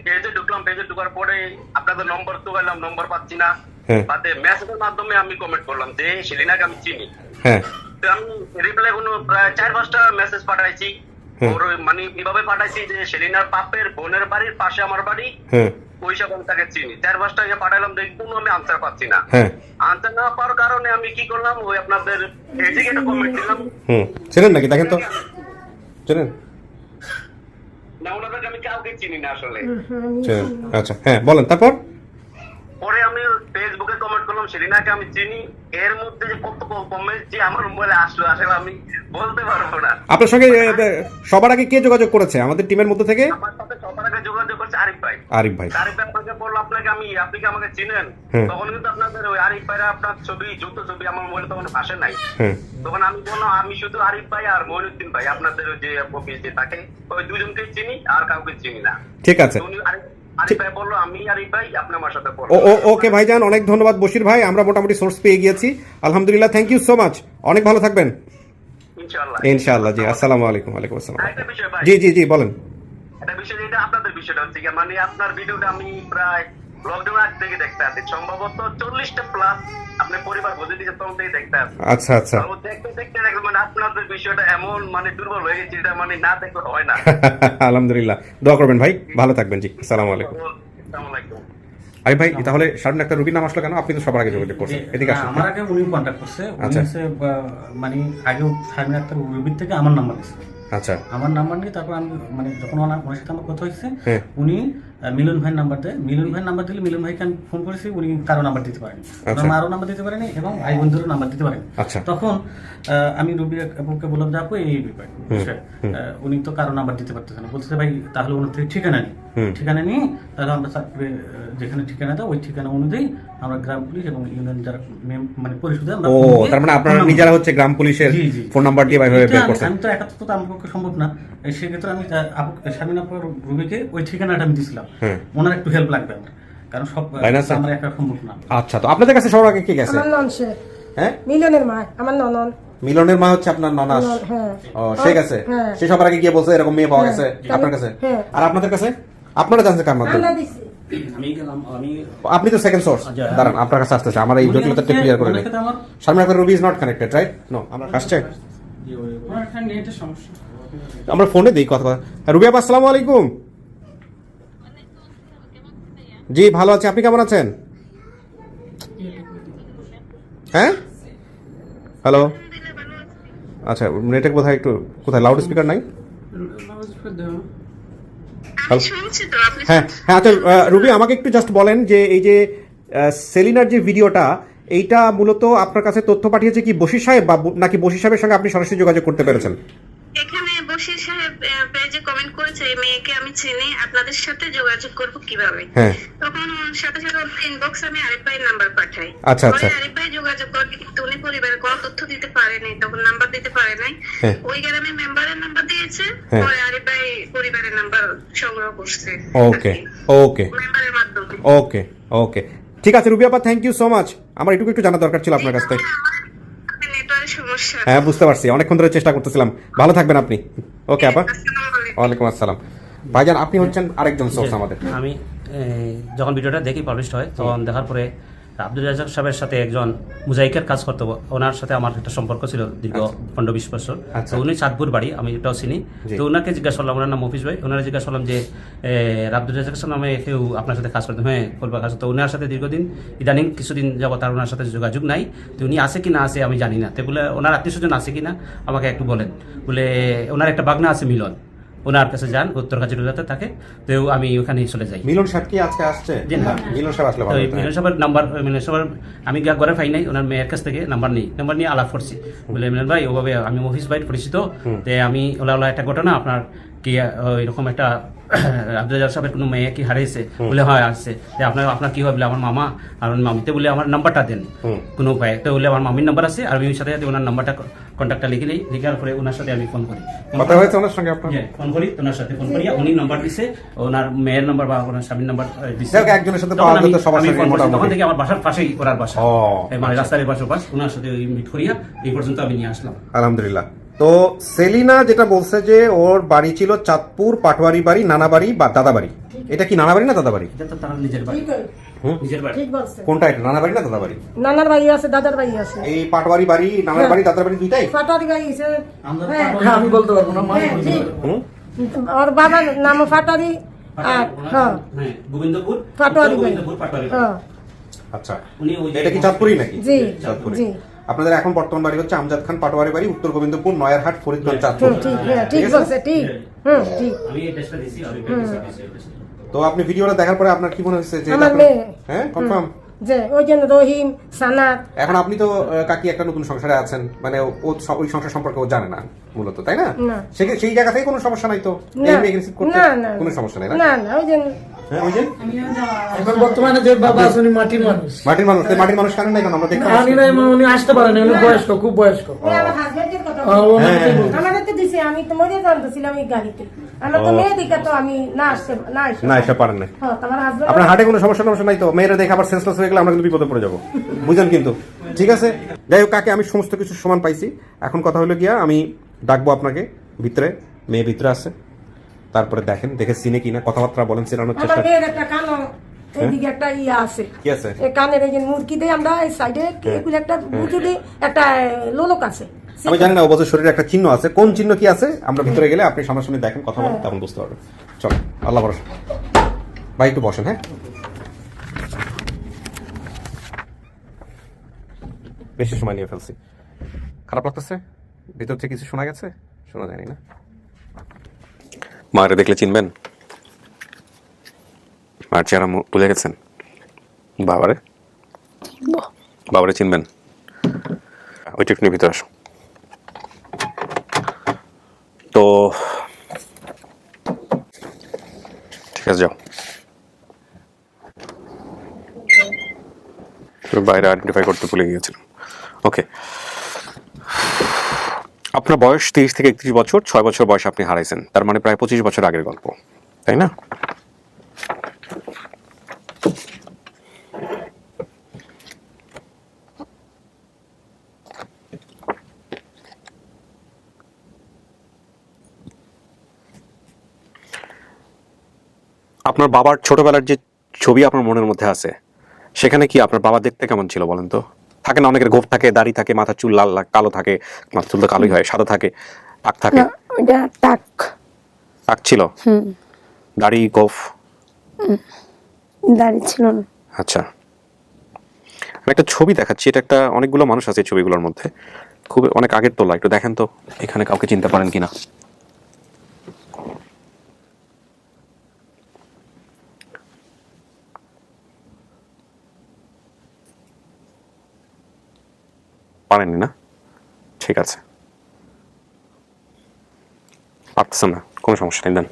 [SPEAKER 10] পেজে ঢুকলাম, পেজে ঢোকার পরে আপনাদের নম্বর তো গেলাম, নম্বর পাচ্ছি না। বাদে মেসেজের মাধ্যমে আমি কমেন্ট করলাম যে সেলিনাকে আমি চিনি।
[SPEAKER 1] হ্যাঁ।
[SPEAKER 10] তো আমি রিপ্লাই কোনো প্রায় 4-5টা মেসেজ পাঠাইছি। ওর মানে কিভাবে পাঠাইছি যে সেলিনার বাপের বোনের বাড়ির পাশে আমার বাড়ি। ওই সব আমি তাকে চিনি। 4-5টা পাঠাইলাম, কোনো আমি আনসার পাচ্ছি না। আনসার না পাওয়ার কারণে আমি কি করলাম, ওই আপনাদের পেজে একটা কমেন্ট দিলাম।
[SPEAKER 1] চেনেন নাকি দেখেন তো, চেনেন
[SPEAKER 10] না? ওনাদেরকে আমি কাউকে চিনি না আসলে।
[SPEAKER 1] আচ্ছা। হ্যাঁ বলেন তারপর।
[SPEAKER 10] পরে আমি ফেসবুকে কমেন্ট করলাম সেলিনাকে আমি চিনি। এর মধ্যে যে কত কমেন্ট যে আমার মোবাইলে আসলো আসলে আমি বলতে পারবো না।
[SPEAKER 1] আপনার সঙ্গে সবার আগে কে যোগাযোগ করেছে আমাদের টিমের মধ্যে থেকে?
[SPEAKER 10] আমার সাথে সবার আগে যোগাযোগ করছে হচ্ছে আরিফ ভাই।
[SPEAKER 1] আরিফ ভাই
[SPEAKER 10] আরিফ ভাই আপনাকে বললো আপনি কি আমাকে চিনেন? তখন কিন্তু আপনাদের ওই আরিফ ভাইরা আপনার ছবি যুক্ত ছবি আমার মোবাইলে তখন আসে নাই। তখন আমি বললাম আমি শুধু আরিফ ভাই আর মইনুদ্দিন ভাই আপনাদের ওই যে অফিস যে থাকে ওই দুজনকে চিনি আর কাউকে চিনি না।
[SPEAKER 1] ঠিক আছে,
[SPEAKER 10] তো উনি আরিফ ভাই বললো আমি আরিফ ভাই আপনি আমার সাথে বলুন।
[SPEAKER 1] ওকে ভাইজান, অনেক ধন্যবাদ বশির ভাই, আমরা মোটামুটি সোর্স পেয়ে গিয়েছি আলহামদুলিল্লাহ। থ্যাংক ইউ সো মাচ, অনেক ভালো থাকবেন
[SPEAKER 10] ইনশাআল্লাহ।
[SPEAKER 1] ইনশাআল্লাহ। জি আসসালামু আলাইকুম। ওয়ালাইকুম আসসালাম।
[SPEAKER 10] আরেকটা বিষয় ভাই,
[SPEAKER 1] জি জি জি বলেন।
[SPEAKER 10] একটা বিষয় যেটা আপনাদের বিষয়টা হচ্ছে কি, মানে আপনার ভিডিওটা আমি প্রায় লকডাউন আগ থেকে দেখতে আছি, সম্ভবত 40টা প্লাস আপনি পরিবার বুঝে দিয়েছে তখন থেকে দেখতে আছি।
[SPEAKER 1] আচ্ছা আচ্ছা।
[SPEAKER 10] তো দেখতে দেখতে মানে আপনাদের বিষয়টা এমন মানে দুর্বল হয়ে গেছে, এটা মানে না দেখলে হয় না।
[SPEAKER 1] আলহামদুলিল্লাহ, দোয়া করবেন ভাই, ভালো থাকবেন। জি আসসালামু আলাইকুম।
[SPEAKER 10] আসসালামু আলাইকুম।
[SPEAKER 1] আরে ভাই তাহলে সামনে একটা রুগীর নাম আসলো কেন? আপনি তো সবার আগে যোগাযোগ করছেন, এদিকে আসুন।
[SPEAKER 5] আমার আগে উনি কন্ট্যাক্ট করছে, উনি
[SPEAKER 1] আচ্ছা।
[SPEAKER 5] হচ্ছে মানে আগে সামনে একটা রুবির থেকে আমার নাম্বার দিচ্ছে।
[SPEAKER 1] আচ্ছা
[SPEAKER 5] আমার নাম্বার নিয়ে তারপর আমি মানে যখন ওনার সাথে আমার কথা হয়েছে,
[SPEAKER 1] হ্যাঁ।
[SPEAKER 5] উনি মিলন ভাইয়ের নাম্বার দেয়। মিলন ভাইয়ের নাম্বার দিলে মিলন ভাইকে আমি ফোন করেছি, উনি কারো নাম্বার দিতে পারেনি,
[SPEAKER 1] আচ্ছা।
[SPEAKER 5] মারও নাম্বার দিতে পারেনি এবং ভাই বোনদেরও নাম্বার দিতে পারেনি।
[SPEAKER 1] আচ্ছা।
[SPEAKER 5] তখন আমি রুবি আপুকে বললাম যে আপু এই ব্যাপার বিষয়, উনি তো কারো নাম্বার দিতে পারতেছেন না। বলছে ভাই তাহলে ওনার থেকে ঠিকানা নিই, ঠিকানা নিয়ে তাহলে আমরা চাঁদপুরে যেখানে ঠিকানা দেয় ওই ঠিকানা অনুযায়ী আমরা গ্রাম পুলিশ এবং ইউনিয়ন যারা মানে পরিষদে আমরা
[SPEAKER 1] ও তার মানে আপনারা নিজেরা হচ্ছে গ্রাম পুলিশের
[SPEAKER 5] জি, জি।
[SPEAKER 1] ফোন নাম্বার দিয়ে ভাইভাবে বের করছেন।
[SPEAKER 5] আমি তো একাত্তর তো আমার পক্ষে সম্ভব না, সেক্ষেত্রে আমি স্বামীন আপুর রুবিকে ওই ঠিকানাটা আমি দিয়েছিলাম, ওনার একটু হেল্প লাগবে আমার, কারণ সব আমার একা সম্ভব না।
[SPEAKER 1] আচ্ছা, তো আপনাদের কাছে সবার আগে কে গেছে?
[SPEAKER 2] আমার নন সে,
[SPEAKER 1] হ্যাঁ
[SPEAKER 2] মিলনের মা, আমার ননন।
[SPEAKER 1] মিলনের মা হচ্ছে আপনার ননাস?
[SPEAKER 2] হ্যাঁ।
[SPEAKER 1] ও সে গেছে,
[SPEAKER 2] হ্যাঁ।
[SPEAKER 1] সে সবার আগে গিয়ে বলছে এরকম মেয়ে পাওয়া গেছে
[SPEAKER 2] হ্যাঁ।
[SPEAKER 1] আপনার কাছে।
[SPEAKER 2] হ্যাঁ।
[SPEAKER 1] আর আপনাদের কাছে আপনারা জানছেন কার মাধ্যমে?
[SPEAKER 2] আমরা দিছি।
[SPEAKER 5] আমি গেলাম, আমি
[SPEAKER 1] আপনি তো সেকেন্ড সোর্স। দাঁড়ান আপনার কাছে আসতেছে, আমার এই জটিলতাটা ক্লিয়ার করে নেই। সামনে আপনার Ruby is not connected, right? No, আমরা আসছে আমরা ফোনে দিই কথা। রুবি আপা আসসালামু আলাইকুম। জি ভালো আছি, আপনি কেমন আছেন? হ্যাঁ হ্যালো, আচ্ছা নেটওয়ার্ক বোধহয় একটু, কোথায় লাউড স্পিকার নাই? হ্যাঁ হ্যাঁ। আচ্ছা রুবি আমাকে একটু জাস্ট বলেন যে এই যে সেলিনার যে ভিডিওটা, এইটা মূলত আপনার কাছে তথ্য পাঠিয়েছে কি বশির সাহেব, বা নাকি বশির সাহেবের সঙ্গে আপনি সরাসরি যোগাযোগ করতে পেরেছেন?
[SPEAKER 11] এখানে বশির সাহেব পেজে কমেন্ট করেছে এই মেয়েকে আমি চিনি, আপনাদের সাথে যোগাযোগ করব কিভাবে।
[SPEAKER 1] হ্যাঁ
[SPEAKER 11] তখন সাথে সাথে ইনবক্স আমি আরিফ ভাইয়ের নাম্বার পাঠাই।
[SPEAKER 1] আচ্ছা আচ্ছা।
[SPEAKER 11] আরিফ ভাই যোগাযোগ করে, কিন্তু উনি পরিবারের কোনো তথ্য দিতে পারেনি, তখন নাম্বার দিতে পারে নাই। ওই গ্রামের মেম্বারের নাম্বার দিয়েছে, পরে আরিফ ভাই পরিবারের নাম্বার সংগ্রহ করছে।
[SPEAKER 1] ওকে ওকে
[SPEAKER 11] মেম্বারের মাধ্যমে।
[SPEAKER 1] ওকে ওকে ঠিক আছে রুবি আপা, থ্যাংক ইউ সো মাচ। আমার একটু জানা দরকার ছিল আপনার কাছ থেকে।
[SPEAKER 11] নেটওয়ার্কের সমস্যা।
[SPEAKER 1] হ্যাঁ বুঝতে পারছি, অনেকক্ষণ ধরে চেষ্টা করতেছিলাম। ভালো থাকবেন আপনি। ওকে আপা, ওয়ালাইকুম আসসালাম। ভাইজান আপনি হচ্ছেন আরেকজন সোর্স আমাদের।
[SPEAKER 12] আমি যখন ভিডিওটা দেখি পাবলিশ হয়, তখন দেখার পরে আব্দুল রাজাক সাহেবের সাথে একজন মুজাইকের কাজ করতো, ওনার সাথে আমার একটা সম্পর্ক ছিল দীর্ঘ 15-20 বছর। তো উনি চাঁদপুর বাড়ি, আমি এটাও চিনি। তো ওনাকে জিজ্ঞাসা করলাম, ওনার নাম মফিজ ভাই, ওনারা জিজ্ঞাসা করলাম যে আব্দুল রাজাক নামে কেউ আপনার সাথে কাজ করতো? হ্যাঁ করবা কাজ। তো ওনার সাথে দীর্ঘদিন, ইদানিং কিছুদিন যাবো তার ওনার সাথে যোগাযোগ নাই। তো উনি আছে কি না আছে আমি জানি না। তো বলে ওনার আত্মীয় স্বজন আছে কি না আমাকে একটু বলেন। বলে ওনার একটা বাগনা আছে মিলন, ওনার কাছে যান, উত্তর কাজিরুলাতে থাকে। তো আমি ওখানে চলে যাই।
[SPEAKER 1] মিলন সাহেব কি আজকে আসছে? মিলন সাহেব আসলে ভালো হতো।
[SPEAKER 12] মিলন সাহেবের নাম্বার, মিলন সাহেবের আমি ঘরে পাই নাই, ওনার মেয়ের কাছ থেকে নাম্বার নিয়ে আলাপ করছি। বলে মিলন ভাই ওভাবে আমি মফিজ ভাই পরিচিত, তে আমি ওলা একটা ঘটনা আপনার কি এরকম একটা আব্দুল রাজাক সাহেবের কোনো মেয়ে কি হারিয়েছে? বলে হয় আসছে। আপনার কি হয়? বলে আমার মামা আর মামিতে বলে আমার নাম্বারটা দেন কোনো উপায়। তো বলে আমার মামির নাম্বার আছে, আর আমি ওই সাথে ওনার নাম্বারটা কন্ট্যাক্টটা লিখে নিই, লিখার পরে ওনার সাথে আমি ফোন করি।
[SPEAKER 1] কথা হয়েছে ওনার সঙ্গে আপনার?
[SPEAKER 12] ফোন করি, ওনার সাথে ফোন করি, উনি নাম্বার দিছে, ওনার মেয়ের নাম্বার বা ওনার স্বামীর নাম্বার দিছে।
[SPEAKER 1] একজনের সাথে পাওয়া যেত সবার সাথে মোটামুটি।
[SPEAKER 12] তখন থেকে আমার বাসার পাশেই ওনার বাসা, মানে রাস্তার পাশে পাশ, ওনার সাথে মিট করিয়া এই পর্যন্ত আমি নিয়ে আসলাম
[SPEAKER 1] আলহামদুলিল্লাহ। তো সেলিনা যেটা বলছে যে ওর বাড়ি ছিল চাঁদপুর, পাটোয়ারি বাড়ি, নানা বাড়ি বা দাদা বাড়ি। এটা কি নানা বাড়ি না দাদা বাড়ি?
[SPEAKER 12] এটা তো তার নিজের বাড়ি। নিজের বাড়ি।
[SPEAKER 2] ঠিক বলছে।
[SPEAKER 1] কোনটা এটা, নানা বাড়ি না দাদা বাড়ি?
[SPEAKER 2] নানার বাড়ি আছে, দাদার বাড়ি আছে।
[SPEAKER 1] এই পাটোয়ারি বাড়ি, নানার বাড়ি, দাদার বাড়ি দুইটাই?
[SPEAKER 2] ফাটারি বাড়ি আছে।
[SPEAKER 4] আমি বলতে পারবো না,
[SPEAKER 2] ওর বাবার নাম ফাটারি, আর হ্যাঁ
[SPEAKER 12] গোবিন্দপুর,
[SPEAKER 2] ফাটোয়ারি বাড়ি। হ্যাঁ
[SPEAKER 1] আচ্ছা, এটা কি চাঁদপুরই নাকি?
[SPEAKER 2] জি
[SPEAKER 1] চাঁদপুরি।
[SPEAKER 2] জি।
[SPEAKER 1] আপনাদের এখন বর্তমান বাড়ি হচ্ছে আমজাদ খান পাটোয়ারি বাড়ি, উত্তর গোবিন্দপুর, নয়ারহাট, ফরিদগঞ্জ, চাঁদপুর।
[SPEAKER 2] ঠিক, হ্যাঁ ঠিক বলছে, ঠিক। ঠিক।
[SPEAKER 12] আমি এই টেস্টটা দিছি, আমি
[SPEAKER 1] তো আপনি ভিডিওটা দেখার পরে আপনার কি মনে হচ্ছে যে
[SPEAKER 2] আমার মেয়ে?
[SPEAKER 1] হ্যাঁ কনফার্ম
[SPEAKER 2] যে ওই জন্য রহিম সানাত
[SPEAKER 1] এখন আপনি তো কাকি একটা নতুন সংসারে আছেন, মানে ওই সংসার সম্পর্কে ও জানে না মূলত, তাই না?
[SPEAKER 2] না।
[SPEAKER 1] সেই জায়গা থেকে কোনো সমস্যা নাই তো?
[SPEAKER 2] না।
[SPEAKER 1] এই মেয়ে রিসিভ করতে
[SPEAKER 2] না, না।
[SPEAKER 1] কোনো সমস্যা নাই না?
[SPEAKER 2] না না ওই জন্য
[SPEAKER 1] হ্যাঁ, ওই যে
[SPEAKER 4] এখন বর্তমানে যে বাবা আছে উনি মাটির মানুষ,
[SPEAKER 1] মাটির মানুষ, তো মাটির মানুষ কারণ নাই কেন আমরা দেখতে পাচ্ছি।
[SPEAKER 4] আনি নাই, উনি আসতে পারেন, উনি বয়স্ক, খুব বয়স্ক।
[SPEAKER 2] ওই আমার হাজবেন্ডের কথা
[SPEAKER 4] ও আমাকে বলতো।
[SPEAKER 2] আমাদের তো দিছে, আমি তো মরে জানতেছিলাম এই গাড়িতে, আমার তো মেয়ে দিকে তো আমি না আসতে না আসতে
[SPEAKER 1] না এসে পারেন না।
[SPEAKER 2] হ্যাঁ তোমার হাজবেন্ড
[SPEAKER 1] আপনার হার্টে কোনো সমস্যা নাই তো? মেয়েরা দেখে আবার সেন্সলেস হয়ে গেলে আমরা কিন্তু বিপদে পড়ে যাবো, বুঝেন কিন্তু। ঠিক আছে, যাই হোক কাকে আমি সমস্ত কিছু সমান পাইছি। এখন কথা হলো গিয়া আমি ডাকবো আপনাকে ভিতরে, মেয়ে ভিতরে আছে, তারপরে দেখে চিনে কিনা, কথাবার্তা বলেন, চেনানোর
[SPEAKER 2] আমার
[SPEAKER 1] চেষ্টা।
[SPEAKER 2] মেয়ের একটা কানো এইদিকে একটা ইয়া আছে,
[SPEAKER 1] কি আছে?
[SPEAKER 2] এই কানের এই যে মুরগি দেই আমরা এই সাইডে এগুলো একটা মুরগি দেই, একটা লোলক আছে।
[SPEAKER 1] আমি জানি না, অবশ্য শরীরে একটা চিহ্ন আছে, কোন চিহ্ন কি আছে আমরা ভিতরে গেলে আপনি সামনাসামনি দেখেন, কথা বলেন, তখন বুঝতে পারবেন। চলো, আল্লাহ ভরসা। ভাই একটু বসেন। হ্যাঁ, বেশি সময় নিয়ে ফেলছি, খারাপ লাগতেছে? ভিতর থেকে কিছু শোনা গেছে? শোনা যায়নি না? মারে দেখলে চিনবেন? মার চেহারা ভুলে গেছেন? বাবারে চিনবেন? ওই টিফিনের ভিতরে আসো। তো ঠিক আছে, যাও। বাইরে আইডেন্টিফাই করতে ভুলে গিয়েছিলাম। ওকে, আপনার বয়স 30 থেকে 31 বছর, 6 বছর বয়সে আপনি হারাইছেন, তার মানে প্রায় 25 বছর আগের গল্প, তাই না? আপনার বাবার ছোটবেলার যে ছবি আপনার মনের মধ্যে আছে, সেখানে কি আপনার বাবা দেখতে কেমন ছিল বলেন তো? থাকে না অনেকের গোঁফ থাকে, দাড়ি থাকে, মাথার চুল লাল কালো থাকে, মাথার চুল তো কালোই হয়, সাদা থাকে, টাক থাকে। টাক ছিল? দাড়ি গোঁফ
[SPEAKER 13] দাড়ি ছিল না।
[SPEAKER 1] আচ্ছা, আমি একটা ছবি দেখাচ্ছি, এটা একটা অনেকগুলো মানুষ আছে ছবিগুলোর মধ্যে, খুব অনেক আগের তোলা, একটু দেখেন তো এখানে কাউকে চিনতে পারেন কিনা। পারেননি না? ঠিক আছে, পারতেছেন না, কোনো সমস্যা নেই, দেন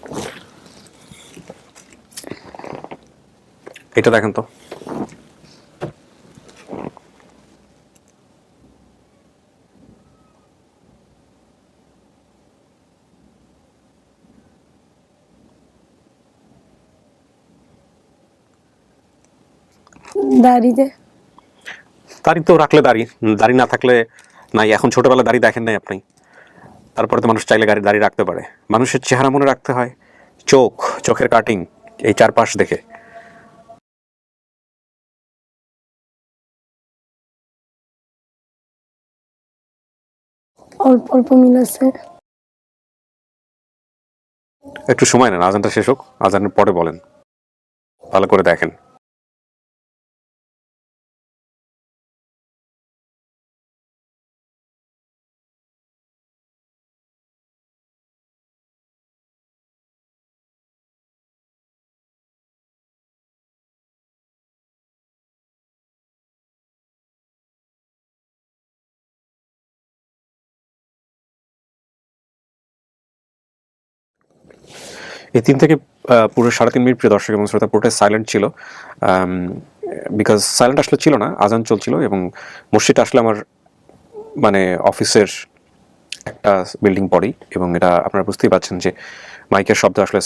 [SPEAKER 1] এটা দেখেন তো।
[SPEAKER 13] দাড়িতে
[SPEAKER 1] দাড়ি তো রাখলে দাড়ি না থাকলে নাই। এখন ছোটবেলা দাড়ি দেখেন নাই আপনি, তারপরে তো মানুষ চাইলে দাড়ি রাখতে পারে। মানুষের চেহারা মনে রাখতে হয়, চোখের কাটিং, এই চারপাশ দেখে।
[SPEAKER 13] অল্প অল্প মিল আছে।
[SPEAKER 1] একটু সময় নেন, আজানটা শেষ হোক, আজানের পরে বলেন, ভালো করে দেখেন। এই 3 থেকে পুরো 3.5 মিনিট প্রিয় দর্শক এবং শ্রোতা পুরোটাই সাইলেন্ট ছিল, বিকজ সাইলেন্ট আসলে ছিল না, আজান চলছিল এবং মসজিদটা আসলে আমার মানে অফিসের একটা বিল্ডিং পরেই, এবং এটা আপনারা বুঝতেই পারছেন যে মাইকের শব্দ আসলে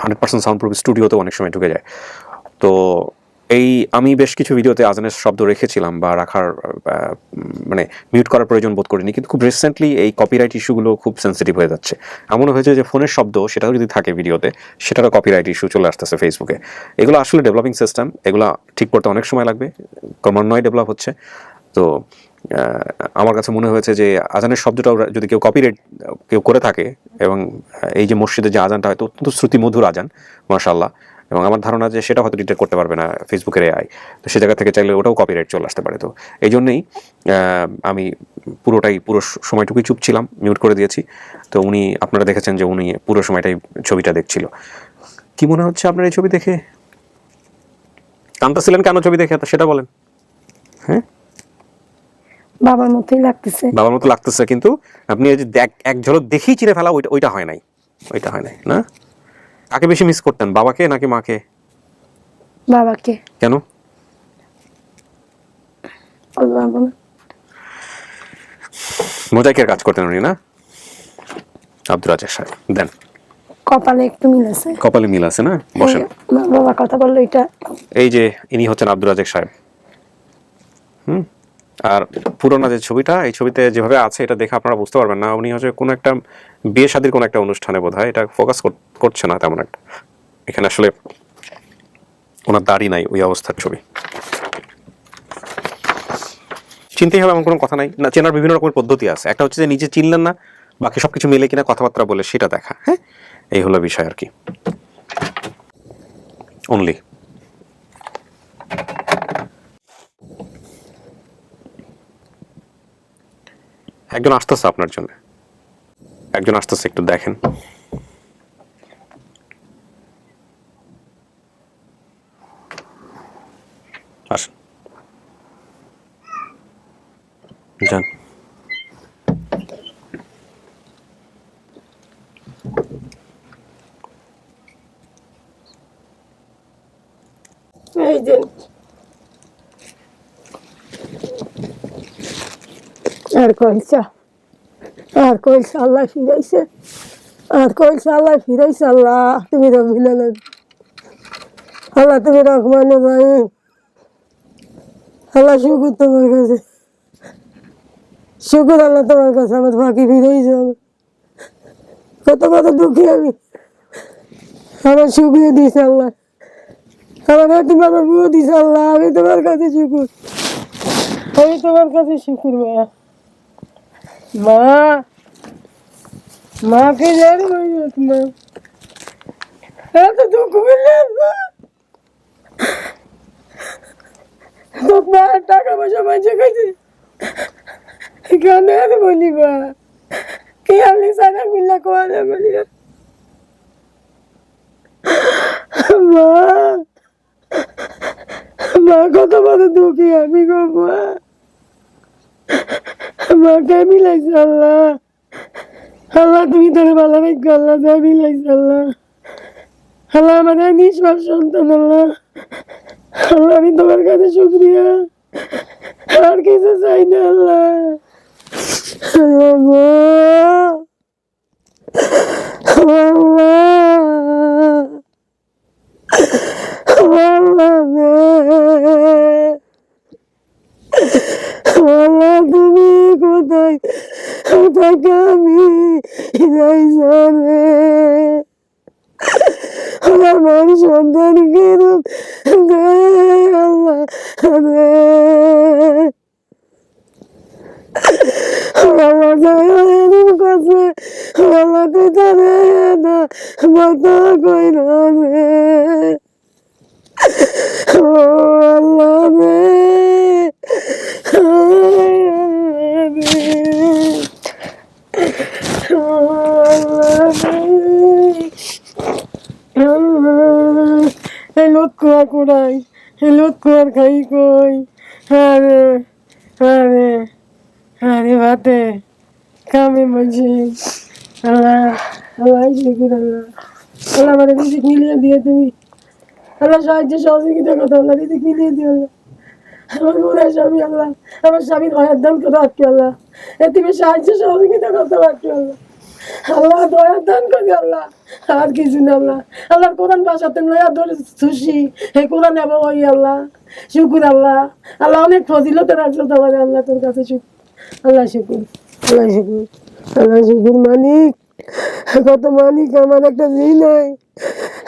[SPEAKER 1] 100% সাউন্ড প্রুফ স্টুডিওতেও অনেক সময় ঢুকে যায়। তো আমি বেশ কিছু ভিডিওতে আজানের শব্দ রেখেছিলাম বা রাখার মানে মিউট করার প্রয়োজন বোধ করিনি, কিন্তু খুব রিসেন্টলি এই কপিরাইট ইস্যুগুলো খুব সেন্সিটিভ হয়ে যাচ্ছে। এমন হয়েছে যে ফোনের শব্দ সেটাও যদি থাকে ভিডিওতে, সেটারও কপিরাইট ইস্যু চলে আসতেছে ফেসবুকে। এগুলো আসলে ডেভেলপিং সিস্টেম, এগুলো ঠিক করতে অনেক সময় লাগবে, ক্রমান্বয়ে ডেভেলপ হচ্ছে। তো আমার কাছে মনে হয়েছে যে আজানের শব্দটাও যদি কেউ করে থাকে, এবং এই যে মসজিদে যে আজানটা হয়তো অত্যন্ত শ্রুতিমধুর আজান মাশাআল্লাহ, এবং আমার ধারণা যে সেটা হয়তো ডিটেক্ট করতে পারবে না ফেসবুকের এআই, তো সে জায়গা থেকে চাইলে ওটাও কপিরাইট চলে আসতে পারে। তো এই জন্যেই আমি পুরো সময়টুকুই চুপ ছিলাম, মিউট করে দিয়েছি। তো আপনারা দেখেছেন যে উনি পুরো সময়টাই ছবিটা দেখছিল। কি মনে হচ্ছে আপনার এই ছবি দেখে? কাঁদতেছিলেন কেন ছবি দেখে সেটা বলেন। হ্যাঁ,
[SPEAKER 2] বাবার মতোই লাগতেছে।
[SPEAKER 1] বাবার মতো লাগতেছে, কিন্তু আপনি এই যে এক ঝলক দেখেই চিনে ফেলা, ওইটা হয় নাই, ওইটা হয় নাই না। কাকে বেশি মিস করতেন, বাবাকে নাকি মাকে?
[SPEAKER 2] বাবাকে।
[SPEAKER 1] কেন? মোজাইকের কাজ করতেন উনি না, আব্দুর রাজ্জাক সাহেব। দেন
[SPEAKER 2] কপালে একটু মিল আছে,
[SPEAKER 1] কপালে মিল আছে না। বসেন।
[SPEAKER 2] বাবা কথা বললো এটা।
[SPEAKER 1] এই যে ইনি হচ্ছেন আব্দুর রাজ্জাক সাহেব। আর পুরোনো যে ছবিটা, এই ছবিতে যেভাবে আছে এটা দেখে আপনারা বুঝতে পারবেন না উনি হচ্ছে কোনো একটা বিয়ে শাদীর কোনো একটা অনুষ্ঠানে বোধহয়, এটা ফোকাস করছে না তেমন একটা। এখানে আসলে ওনার দাড়ি নাই, ওই অবস্থার ছবি। চিনতেই হবে এমন কোনো কথা নাই না, চেনার বিভিন্ন রকমের পদ্ধতি আছে। একটা হচ্ছে যে নিজে চিনলেন না, বাকি সবকিছু মিলে কিনা কথাবার্তা বলে সেটা দেখা। হ্যাঁ, এই হলো বিষয় আর কি, অনলি। একজন আসতেছে আপনার জন্য, একজন আসতেছে, একটু দেখেন। আসেন, যান।
[SPEAKER 2] এই যে আর কইছা, আর কইছা আল্লাহ ফিরাইছে, আর কইছা আল্লাহ ফিরাইছে। আল্লাহ তুমি রব্বুল আলামিন, আল্লাহ তুমি রহমান রহিম। আল্লাহ শুকুর তোমার কাছে, শুকুর আল্লাহ তোমার কাছে, আমার বাকি ফিরেই যাবে। কত কত দুঃখী আমি, আমার শুকিয়ে দিয়েছে আল্লাহ, আমার তুমি আমার বুয়ে দিয়েছে আল্লাহ। আমি তোমার কাছে শুকুর, আমি তোমার কাছে শুকুর। মা, মাকে জানি মা, এত দুঃখ মিললে তোমার টাকা পয়সা মাঝে খাইছে কেন বলি মা, কে আলি সারা মিল্লা কোয়ালে বলি মা, মা কত বড় দুঃখী আমি গো মা, মাকে মিলাইছে আল্লাহ। আল্লাহ তুমি তোর ভালো রাখো আল্লাহ, যা মিলাইছে আল্লাহ। আল্লাহ আমাদের নিষ্পাপ সন্তান আল্লাহ, আল্লাহ আমি তোমার কাছে শুকরিয়া, আর কিছু চাই না আল্লাহ। তুমি কোথায় থাকে, আমি আমার সন্তানকে আল্লাহ কাছে আল্লাহ তুই জানে না মত কইর আল্লাহ Hello, kurai. Hello, kuar kai koi. Are, bate. Kame maji. Allah, Allah syukur Allah. Allah আমার রিজিক মিলিয়ে দিয়ে তুমি। আল্লাহ সাহায্য সহযোগিতা কথা আল্লাহ রিজিক মিলিয়ে দিয়ে আল্লাহ। আমার বুড়া স্বামী আল্লাহ, আমার স্বামীর দয়ার দান কথা আটকে আল্লাহ। তুমি সাহায্য সহযোগিতা করতে আটকে আল্লাহ। আল্লাহ দয়ার দান করি আল্লাহ, আর কিছু না আল্লাহ। আল্লাহর কোরআন ভাষাতে লয়া ধরে খুশি, হে কোরআন এবং ওই আল্লাহ শুকুর আল্লাহ। আল্লাহ অনেক ফজিলতে রাখছো তোমার আল্লাহ, তোর কাছে শুকুর আল্লাহ, শুকুর আল্লাহ, শুকুর আল্লাহ, শুকুর মালিক। কত মালিক, আমার একটা জি নাই,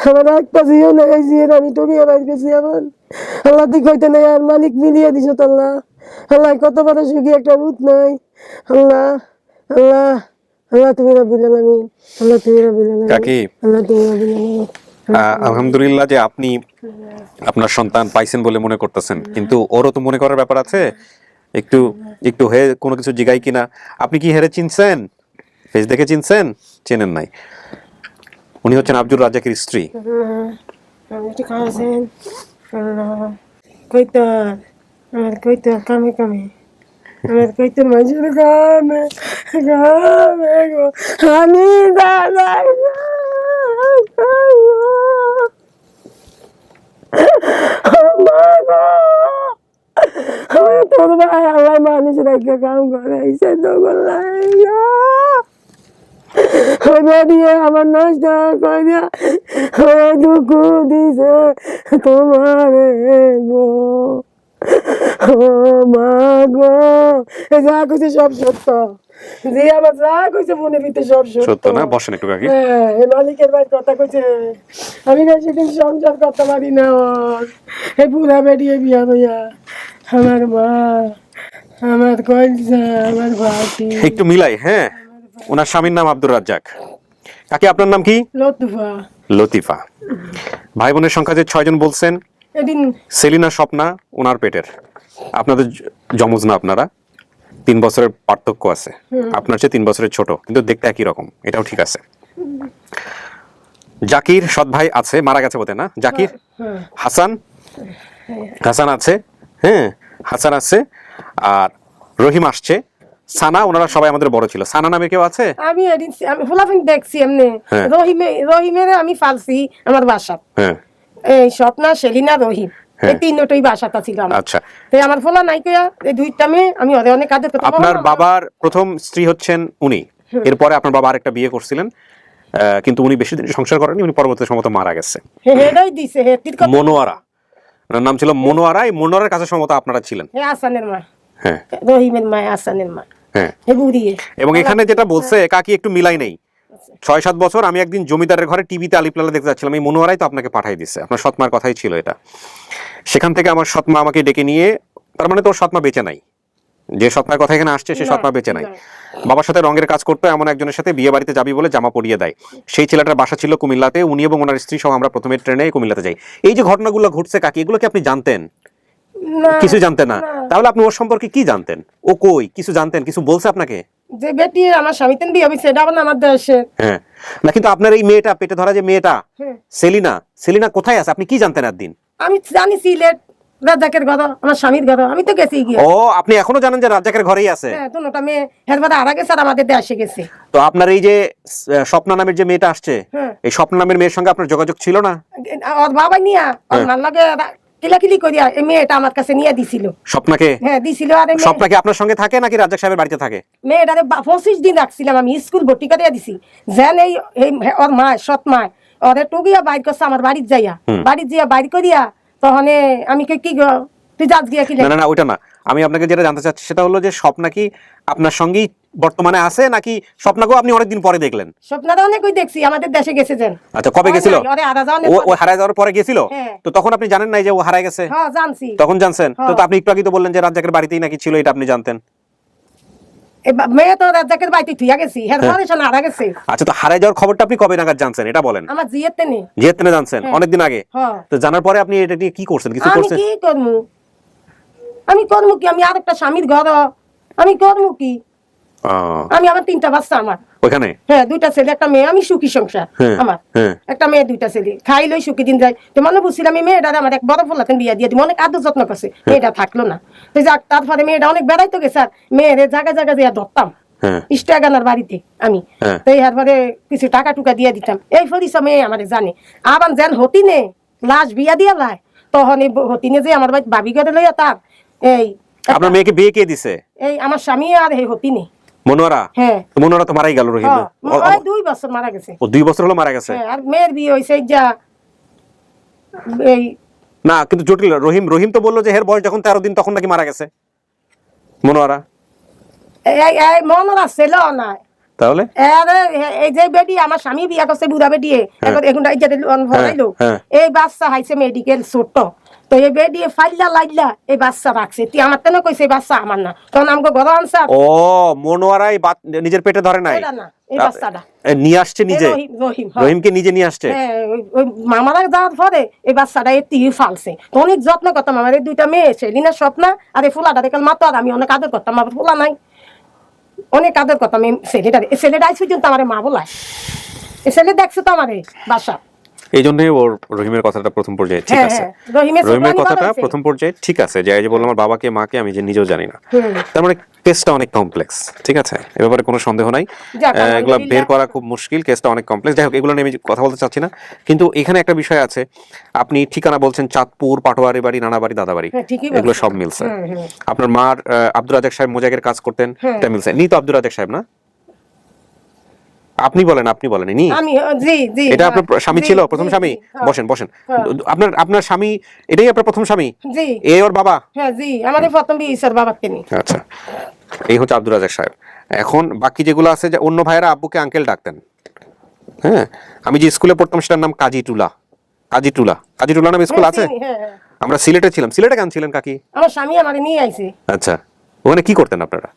[SPEAKER 2] আমার একটা জিও নাই, এই জিয়ের আমি তোকে আবার গেছি আমার আল্লাহ তুই কইতে নাই, আর মালিক মিলিয়ে দিছ তো আল্লাহ। আল্লাহ কত বড় সুখী, একটা ভূত নাই আল্লাহ। আল্লাহ আল্লাহ তুমি রব্বুল আলামিন, আল্লাহ তুমি রব্বুল আলামিন,
[SPEAKER 1] কাকি
[SPEAKER 2] আল্লাহ তুমি রব্বুল আলামিন।
[SPEAKER 1] আলহামদুলিল্লাহ যে আপনি আপনার সন্তান পাইছেন বলে মনে করতেছেন, কিন্তু ওরও তো মনে করার ব্যাপার আছে। একটু একটু হে কোনো কিছু জিগাই কিনা। আপনি কি হেরে চিনছেন? ফেস দেখে চিনছেন? চেনেন নাই। উনি হচ্ছেন আব্দুর রাজ্জাকের স্ত্রী।
[SPEAKER 2] আল্লাহ কইতার আমার কইতার কামে কামে আমার কইতার মাঝের কামে কামে গো আমি দাদা তোর ভাই আল্লাহ মানুষ রেখে কাম করাইছে তো বললাই দিয়ে আমার নষ্ট করিয়া দুঃখ দিছে তোমার গো ও মা গো যা কইছে সব সত্য যে আমার যা কইছে মনের ভিতরে সব
[SPEAKER 1] সত্য না? বসেন একটু কাকি।
[SPEAKER 2] হ্যাঁ এই মালিকের ভাই কথা কইছে আমি না সেদিন সংসার করতে পারি না ওর এই বুড়া বেরিয়ে বিয়া হইয়া আমার মা আমার কইছে আমার ভাতি
[SPEAKER 1] একটু মিলাই। হ্যাঁ, ওনার স্বামীর নাম আব্দুর রাজ্জাক। কাকি আপনার নাম কি?
[SPEAKER 2] লতুফা
[SPEAKER 1] লতিফা। ভাই বোনের সংখ্যা যে 6 জন বলছেন।
[SPEAKER 2] এদিন
[SPEAKER 1] সেলিনা স্বপ্না ওনার পেটের, আপনাদের যমজ না, আপনারা 3 বছরের পার্থক্য আছে, আপনার চেয়ে 3 বছরের ছোট, কিন্তু দেখতে একই রকম, এটাও ঠিক আছে। জাকির সৎ ভাই আছে, মারা গেছে বোধহয় না? জাকির, হাসান, হাসান আছে, হ্যাঁ হাসান আছে, আর রহিম আসছে, সানা, ওনারা সবাই আমাদের বড় ছিল। সানা নামে কেউ আছে?
[SPEAKER 2] আমি এদিন আমি ফুলাফিন দেখছি এমনি রহিমের আমি ফালছি আমার বাসা।
[SPEAKER 1] হ্যাঁ,
[SPEAKER 2] এই স্বপ্না সেলিনা রহিম এই তিনটাই বাসাটা ছিল আমার।
[SPEAKER 1] আচ্ছা,
[SPEAKER 2] তাই আমার ফোলা নাই কইয়া এই দুইটা মেয়ে আমি ওদের অনেক আদর করতাম।
[SPEAKER 1] আপনার বাবার প্রথম স্ত্রী হচ্ছেন উনি, এরপরে আপনার বাবা আরেকটা বিয়ে করছিলেন, কিন্তু উনি বেশি দিন সংসার করেননি, উনি পরবর্তী সম্ভবত মারা গেছে।
[SPEAKER 2] হেডাই দিছে হে তিরক
[SPEAKER 1] মনোয়ারা, ওনার নাম ছিল মনোয়ারা। এই মনোয়ারার কাছে সম্ভবত আপনারা ছিলেন।
[SPEAKER 2] হে আসানের মা,
[SPEAKER 1] হ্যাঁ
[SPEAKER 2] রহিমের মা, আসানের মা,
[SPEAKER 1] হ্যাঁ।
[SPEAKER 2] হে বুড়িয়ে।
[SPEAKER 1] এবং এখানে যেটা বলছে কাকি একটু মিলাই নেই, 6-7 বছর আমি একদিন জমিদারের ঘরে টিভিতে আলিপ্লালা দেখতে যাচ্ছিলাম, এই মনোয়ারাই তো আপনাকে পাঠাই দিচ্ছে, আপনার সৎমার কথাই ছিল এটা। সেখান থেকে আমার সৎমা আমাকে ডেকে নিয়ে, তার মানে তোর সৎমা বেঁচে নাই, যে সৎমার কথা এখানে আসছে সে সৎমা বেঁচে নাই। বাবার সাথে রঙের কাজ করতো এমন একজনের সাথে বিয়ে বাড়িতে যাবি বলে জামা পরিয়ে দেয়। সেই ছেলেটার বাসা ছিল কুমিল্লাতে, উনি এবং ওনার স্ত্রী সহ আমরা প্রথমে ট্রেনে কুমিল্লাতে যাই। এই যে ঘটনাগুলো ঘটছে কাকি, এগুলো কি আপনি জানতেন? কিছু জানতেন না? তাহলে আপনি ওর সম্পর্কে কি জানতেন? ও কই কিছু জানতেন? কিছু বলছে আপনাকে?
[SPEAKER 2] যে বেটি আমার স্বামীতেন বিয়ে হইছে এটা আবার আমার দেশে।
[SPEAKER 1] হ্যাঁ, না কিন্তু আপনার এই মেয়েটা, পেটে ধরা যে মেয়েটা সেলিনা, সেলিনা কোথায় আছে আপনি কি জানতেন একদিন?
[SPEAKER 2] আমি জানি সিলেট রাজ্জাকের ঘর, আমার স্বামীর ঘর, আমি তো গেছি গিয়ে।
[SPEAKER 1] ও, আপনি এখনো জানেন যে রাজ্জাকের ঘরেই আছে?
[SPEAKER 2] হ্যাঁ, দুটোটা মেয়ে হেরবাদে আরা গেছে আর আমাদের দেশে গেছে।
[SPEAKER 1] তো আপনার এই যে স্বপ্না নামের যে মেয়েটা আসছে, এই স্বপ্না নামের মেয়ের সঙ্গে আপনার যোগাযোগ ছিল না?
[SPEAKER 2] ওর বাবাই নিয়া ওর মার লাগে কিলাকিলি করিয়া এই মেয়েটা আমার কাছে নিয়ে দিছিল।
[SPEAKER 1] স্বপ্নাকে?
[SPEAKER 2] হ্যাঁ দিছিল। আর
[SPEAKER 1] স্বপ্নাকে আপনার সঙ্গে থাকে নাকি রাজ্জাক সাহেবের বাড়িতে থাকে?
[SPEAKER 2] মেয়েটারে 25 দিন রাখছিলাম আমি, স্কুল ভর্তি করিয়া দিছি। যেন এই ওর মা, সৎ মা ওরে টুকিয়া বাইর করছে আমার বাড়ির যাইয়া, বাড়ির যাইয়া বাইর করিয়া তখন আমি কি গো তুই যাস গিয়া কি?
[SPEAKER 1] না না, ওইটা না, আমি আপনাকে যেটা জানতে চাচ্ছি সেটা হলো যে স্বপ্না কি আপনার সঙ্গেই বর্তমানে আছে নাকি স্বপ্নাকেও আপনি অনেকদিন পরে দেখলেন?
[SPEAKER 2] স্বপ্নাটা অনেকই দেখছি, আমাদের দেশে গেছে যেন।
[SPEAKER 1] আচ্ছা, কবে গেছিল? ও হারায় যাওয়ার পরে গেছিল?
[SPEAKER 2] হ্যাঁ।
[SPEAKER 1] তো তখন আপনি জানেন নাই যে ও হারায় গেছে?
[SPEAKER 2] হ্যাঁ জানছি।
[SPEAKER 1] তখন জানছেন? তো আপনি একটু আগে তো বললেন যে রাজ্জাকের বাড়িতেই নাকি ছিল, এটা আপনি জানতেন?
[SPEAKER 2] মেয়ে তো রাজ্জাকের বাড়িতে থুইয়া গেছি, হের পরে সে হারা গেছে।
[SPEAKER 1] আচ্ছা, তো হারায় যাওয়ার খবরটা আপনি কবে নাগাদ জানছেন এটা বলেন?
[SPEAKER 2] আমার জিয়েতে নেই।
[SPEAKER 1] জিয়েতে জানছেন অনেকদিন আগে? তো জানার পরে আপনি এটা নিয়ে কি করছেন? কিছু করছেন?
[SPEAKER 2] আমি কি করমু? আমি করমু কি? আমি আরেকটা স্বামীর ঘর, আমি করমু কি? আমি আবার 3টা বাচ্চা আমার
[SPEAKER 1] ওখানে।
[SPEAKER 2] হ্যাঁ, 2টা ছেলে 1টা মেয়ে, আমি সুখী সংসার আমার। একটা মেয়ে 2টা ছেলে, খাইলই সুখী দিন যায়। তো মনে বুঝছিলাম আমি মেয়েটা আমার এক বড় ফলাতেন বিয়া দিয়ে দিব, অনেক আদর যত্ন করছে, মেয়েটা থাকলো না। তো যাক, তারপরে মেয়েটা অনেক বেড়াইতো গেছে, আর মেয়ের জায়গা জায়গা দিয়ে ধরতাম ইস্টাগানার বাড়িতে আমি। তো এরপরে কিছু টাকা টুকা দিয়ে দিতাম, এই পরিচয় মেয়ে আমার জানে। আবার যেন হতিনে লাশ বিয়া দিয়া লাই, তখন এই হতিনে যে আমার বাড়ি ভাবি করে লইয়া তার এই
[SPEAKER 1] আপনার মেয়েকে বিয়ে কে দিছে?
[SPEAKER 2] এই আমার স্বামী আর এই হতিনে
[SPEAKER 1] মনোয়ারা।
[SPEAKER 2] হ্যাঁ,
[SPEAKER 1] মনোয়ারা তো মারাই গেল। রহিম
[SPEAKER 2] 2 বছর মারা গেছে।
[SPEAKER 1] ও 2 বছর হলো মারা গেছে।
[SPEAKER 2] হ্যাঁ, আর মেয়ের বিয়ে হইছে যা এই
[SPEAKER 1] না, কিন্তু জটিল। রহিম তো বললো যে এর বয়স যখন 13 দিন তখন নাকি মারা গেছে মনোয়ারা।
[SPEAKER 2] এই মনোয়ারা ছিল না
[SPEAKER 1] তাহলে?
[SPEAKER 2] এই যে বেডি আমার স্বামী বিয়া করছে, বুড়া বেডি, এখন ভরাইলো, এই বাচ্চা হাইছে মেডিকেল ছোট। তো এই বেডি ফাইল্লা লাইলা এই বাচ্চা রাখছে, তুই আমার তেন কইছে এই বাচ্চা আমার না, তখন আমাকে ঘর আনছে।
[SPEAKER 1] ও, মনোয়ারাই নিজের পেটে ধরে নাই,
[SPEAKER 2] এই বাচ্চাটা
[SPEAKER 1] নিয়ে আসছে নিজে, রহিমকে নিজে নিয়ে আসছে।
[SPEAKER 2] ওই মামারা যাওয়ার পরে এই বাচ্চাটা এটি ফালছে। তো অনেক যত্ন করতাম, আমার এই 2টা মেয়ে সেলিনা স্বপ্না আর এই ফুলাটা কাল মাতো, আর আমি অনেক আদর করতাম। আমার ফুলা নাই, অনেক আদর করতাম এই ছেলেটা। এই ছেলেটা আজ পর্যন্ত আমার মা বলায়, এই ছেলে দেখছে তো আমার বাসা।
[SPEAKER 1] এই জন্যই ওর রহিমের কথাটা প্রথম পর্যায়ে ঠিক
[SPEAKER 2] হ্যাঁ,
[SPEAKER 1] আছে।
[SPEAKER 2] হ্যাঁ, রহিমের ছোট
[SPEAKER 1] রহিমের
[SPEAKER 2] আমি
[SPEAKER 1] কথাটা
[SPEAKER 2] বাবা হইছে।
[SPEAKER 1] প্রথম পর্যায়ে ঠিক আছে, যে এই যে বললাম আমার বাবাকে মাকে আমি যে নিজেও জানি না,
[SPEAKER 2] হুম।
[SPEAKER 1] তার মানে কেসটা অনেক কমপ্লেক্স, ঠিক আছে, এ ব্যাপারে কোনো সন্দেহ নাই।
[SPEAKER 2] যাক,
[SPEAKER 1] এগুলা
[SPEAKER 2] আলহামদুলিল্লাহ।
[SPEAKER 1] বের করা খুব মুশকিল, কেসটা অনেক কমপ্লেক্স। যাই হোক, এগুলো নিয়ে আমি কথা বলতে চাচ্ছি না, কিন্তু এখানে একটা বিষয় আছে, আপনি ঠিকানা বলছেন চাঁদপুর, পাটোয়ারি বাড়ি, নানা বাড়ি, দাদা বাড়ি,
[SPEAKER 2] হ্যাঁ, ঠিকই
[SPEAKER 1] এগুলো
[SPEAKER 2] বলছেন।
[SPEAKER 1] সব মিলছে।
[SPEAKER 2] হুম, হুম।
[SPEAKER 1] আপনার মার আব্দুর রাজাক সাহেব মোজাকের কাজ করতেন,
[SPEAKER 2] হ্যাঁ।
[SPEAKER 1] এটা মিলছে। নি তো আব্দুর রাজাক সাহেব না? আপনি বলেন নি?
[SPEAKER 2] আমি জি জি
[SPEAKER 1] এটা আপনার স্বামী
[SPEAKER 2] জি,
[SPEAKER 1] ছিল,
[SPEAKER 2] জি,
[SPEAKER 1] প্রথম
[SPEAKER 2] জি,
[SPEAKER 1] স্বামী?
[SPEAKER 2] হ্যাঁ।
[SPEAKER 1] বসেন বসেন।
[SPEAKER 2] হ্যাঁ।
[SPEAKER 1] আপনার স্বামী এটাই আপনার প্রথম স্বামী?
[SPEAKER 2] জি
[SPEAKER 1] এ ওর বাবা?
[SPEAKER 2] হ্যাঁ জি আমাদের প্রথম বিয়ে স্যার বাবাকে নিয়ে।
[SPEAKER 1] আচ্ছা, এই হচ্ছে আব্দুর রাজাক সাহেব। এখন বাকি যেগুলো আছে, যে অন্য ভাইয়েরা আব্বুকে আঙ্কেল ডাকতেন। হ্যাঁ, আমি যে স্কুলে পড়তাম সেটার নাম কাজীটুলা নাম স্কুল আছে।
[SPEAKER 2] হ্যাঁ, হ্যাঁ।
[SPEAKER 1] আমরা সিলেটে ছিলাম। সিলেটে কেন ছিলেন কাকি?
[SPEAKER 2] আমার স্বামী আমাকে নিয়ে আইছে।
[SPEAKER 1] আচ্ছা, ওখানে কি করতেন আপনারা?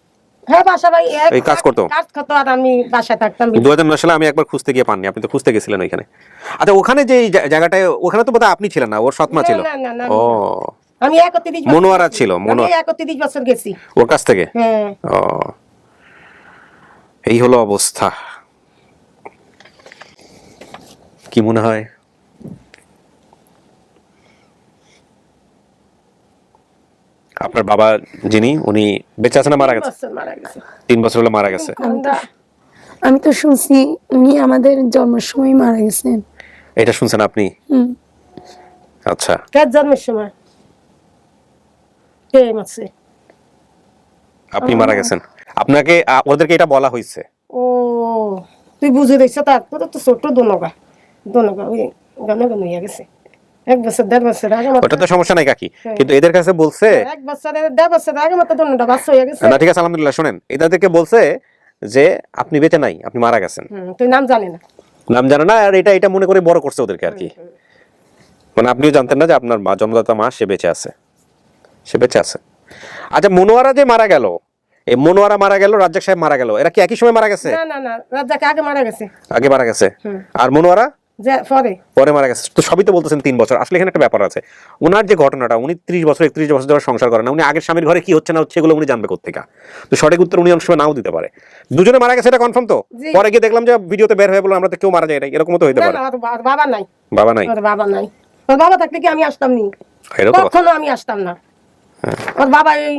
[SPEAKER 2] হ্যাঁ বাসা ভাই
[SPEAKER 1] এই কাজ করতো?
[SPEAKER 2] কাজ করতো আর আমি বাসায় থাকতাম।
[SPEAKER 1] 2009 সালে আমি একবার খুঁজতে গিয়ে পাননি, আপনি তো খুঁজতে গেছিলেন ওইখানে। আচ্ছা, ওখানে যে জায়গাটায়, ওখানে তো বোধহয় আপনি ছিলেন না, ওর সৎমা ছিল।
[SPEAKER 2] না, না, না,
[SPEAKER 1] ও,
[SPEAKER 2] আমি 31 বছর
[SPEAKER 1] মনোয়ারা
[SPEAKER 2] গেছি।
[SPEAKER 1] ছিল,
[SPEAKER 2] আমি 31 বছর গেছি।
[SPEAKER 1] ওর কাছ থেকে।
[SPEAKER 2] হ্যাঁ
[SPEAKER 1] ও, এই হলো অবস্থা। কি মনে হয়? আপনার বাবা যিনি, উনি বেঁচে আছেন না মারা গেছে?
[SPEAKER 2] 3 বছর মারা গেছে।
[SPEAKER 1] 3 বছর হলো মারা গেছে।
[SPEAKER 13] আমি তো শুনছি উনি আমাদের জন্মের সময় মারা গেছেন।
[SPEAKER 1] এটা শুনছেন আপনি?
[SPEAKER 13] হুম।
[SPEAKER 1] আচ্ছা,
[SPEAKER 2] কার জন্মের সময় কে মারছে?
[SPEAKER 1] আপনি মারা গেছেন। আপনাকে ওদেরকে এটা বলা হয়েছে?
[SPEAKER 2] ও তুই বুঝে দিছ, তার তোর তো ছোট দোনগা ওই গানে গানে হয়ে গেছে। 1 বছর 1.5 বছর আগে
[SPEAKER 1] ওটা তো সমস্যা নাই কাকি, কিন্তু এদের কাছে বলছে
[SPEAKER 2] 1 বছর 1.5 বছর আগে মতো দোনটা বাচ্চা হয়ে গেছে।
[SPEAKER 1] না, ঠিক আছে, আলহামদুলিল্লাহ। শুনেন, এদেরকে বলছে যে আপনি বেঁচে নাই, আপনি মারা গেছেন।
[SPEAKER 2] তুই নাম জানে না,
[SPEAKER 1] নাম জানে না, আর এটা মনে করে বড় করছে ওদেরকে আর কি। মানে আপনিও জানতেন না যে আপনার মা, জন্মদাতা মা, সে বেঁচে আছে। আচ্ছা, মনোয়ারা যে মারা গেল, এই মনোয়ারা মারা গেল, রাজ্জাক সাহেব মারা গেল, এরা কি একই সময় মারা গেছে?
[SPEAKER 2] না না না, রাজ্জাক আগে মারা গেছে।
[SPEAKER 1] আগে মারা গেছে। আর মনোয়ারা
[SPEAKER 2] যে
[SPEAKER 1] পরে মারা গেছে। তো সবই তো বলতেছেন 3 বছর। আসলে এখানে একটা ব্যাপার আছে, ওনার যে ঘটনাটা, উনি 30 বছর 31 বছর ধরে সংসার করেন না, উনি আগের স্বামীর ঘরে কি হচ্ছে না হচ্ছে এগুলো উনি জানবে কোত্থেকে? তো সঠিক উত্তর উনি অনেক সময় নাও দিতে পারে। দুজনে মারা গেছে এটা কনফার্ম তো? পরে গিয়ে দেখলাম যে ভিডিওতে বের হয়ে বললো আমরা তো কেউ মারা যায় না, এরকম তো হইতে
[SPEAKER 2] না
[SPEAKER 1] পারে।
[SPEAKER 2] না, ওর বাবা নাই।
[SPEAKER 1] বাবা নাই?
[SPEAKER 2] ওর বাবা নাই। ওর বাবা থাকলে কি আমি আসতাম নি?
[SPEAKER 1] এরকম
[SPEAKER 2] কখনো আমি আসতাম না। ওর বাবা এই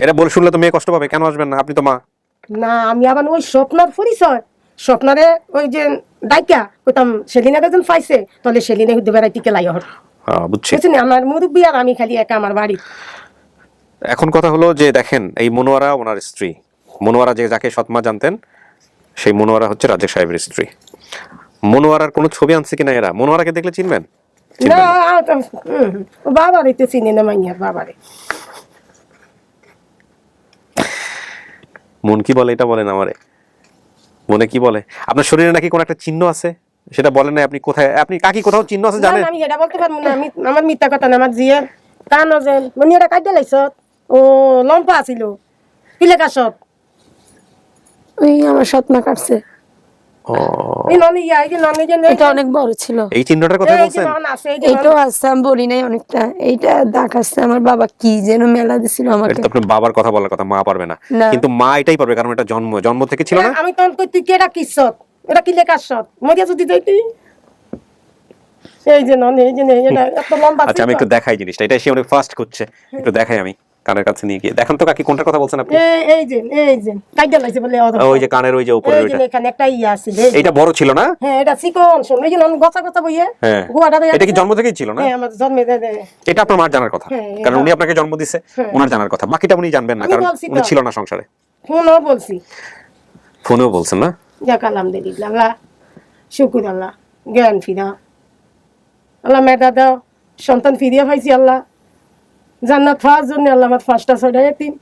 [SPEAKER 1] এরা বলে শুনলে তো মেয়ে কষ্ট পাবে, কেন আসবেন না? আপনি তো মা।
[SPEAKER 2] না, আমি আবার ওই স্বপ্নার পরিচয়, স্বপ্নারে ওই যে ডাইকা কইতাম সেলিনা যখন পাইছে, তাহলে সেলিনা হুদ্দে বেড়াই টিকে লাই হর।
[SPEAKER 1] বুঝছি।
[SPEAKER 2] বুঝছেন, আমার মুরব্বী আর আমি খালি একা আমার বাড়ি।
[SPEAKER 1] এখন কথা হলো যে দেখেন, এই মনোয়ারা ওনার স্ত্রী, মনোয়ারা যে যাকে সৎমা জানতেন, সেই মনোয়ারা হচ্ছে রাজ্জাক সাহেবের স্ত্রী। মনোয়ারার কোনো ছবি আনছে কিনা এরা? মনোয়ারাকে দেখলে চিনবেন?
[SPEAKER 2] না ও বাবারে তো চিনি না, মাইয়ার বাবারে।
[SPEAKER 1] মন কি বলে এটা বলেন আমারে, মনে কি বলে? আপনার শরীরে নাকি কোন একটা চিহ্ন আছে, সেটা বলেন না। আপনি কোথায়, আপনি কাকি কোথাও চিহ্ন আছে
[SPEAKER 2] না,
[SPEAKER 1] জানেন?
[SPEAKER 2] আমি এটা বলতে পারবো না। আমি আমার মিথ্যা কথা না, আমার জিয়ে কান যেন মনি এটা কাটতে লাইছ। ও লম্পা আছিল কিলে কাছত
[SPEAKER 13] ওই আমার সৎমা কাটছে।
[SPEAKER 1] ও,
[SPEAKER 2] এই ননি এই যে ননি যে
[SPEAKER 13] এটা অনেক বড় ছিল।
[SPEAKER 1] এই চিহ্নটার কথা
[SPEAKER 2] এই যে
[SPEAKER 1] বলছেন?
[SPEAKER 2] নন আছে, এই যে
[SPEAKER 13] এইটাও আছে, আমি বলি নাই অনেকটা। এইটা দাগ আছে, আমার বাবা কি যেন মেলা দিছিল আমাকে।
[SPEAKER 1] এটা তো আপনার বাবার কথা বলার কথা, মা পারবে না।
[SPEAKER 13] না।
[SPEAKER 1] কিন্তু মা এটাই পারবে, কারণ এটা জন্ম থেকে ছিল না।
[SPEAKER 2] আমি তখন কই তুই কেডা কিছত, এটা কিলে কাছত মরিয়া যদি যাইতি। এই যে নন, এই যে এটা এত লম্বা।
[SPEAKER 1] আচ্ছা, আমি একটু দেখাই জিনিসটা, এটা এসে অনেক ফাস্ট করছে, একটু দেখাই আমি কানের কাছে নিয়ে গিয়ে। দেখেন তো কাকি কোনটার কথা বলছেন আপনি?
[SPEAKER 2] এই যে কাইটা লাইছে বলে
[SPEAKER 1] ওই যে কানের ওই যে উপরে
[SPEAKER 2] এই যে
[SPEAKER 1] ওইটা,
[SPEAKER 2] এখানে একটা ইয়া আছে।
[SPEAKER 1] এটা বড় ছিল না?
[SPEAKER 2] হ্যাঁ, এটা চিকন শোন, এই যে নন গছা গছা বইয়ে
[SPEAKER 1] হ্যাঁ,
[SPEAKER 2] গোয়াটা দেয়া।
[SPEAKER 1] এটা কি জন্ম থেকেই ছিল না?
[SPEAKER 2] হ্যাঁ, আমার জন্মে দে।
[SPEAKER 1] এটা আপনার মার জানার কথা,
[SPEAKER 2] হ্যাঁ,
[SPEAKER 1] কারণ উনি আপনাকে জন্ম দিছে, ওনার জানার কথা। বাকিটা উনি জানবেন না,
[SPEAKER 2] আমি
[SPEAKER 1] কারণ
[SPEAKER 2] বলছি তো।
[SPEAKER 1] উনি ছিল না সংসারে।
[SPEAKER 2] ফোনও বলছি,
[SPEAKER 1] ফোনেও বলছেন না?
[SPEAKER 2] যাক আলহামদুলিল্লাহ, আল্লাহ শুকুর, আল্লাহ জ্ঞান ফিরা, আল্লাহ মেধা দাও, সন্তান ফিরিয়ে পাইছি। আল্লাহ জান্নাত পাওয়ার জন্য আল্লাহ আমার 5টা 6টা এতিম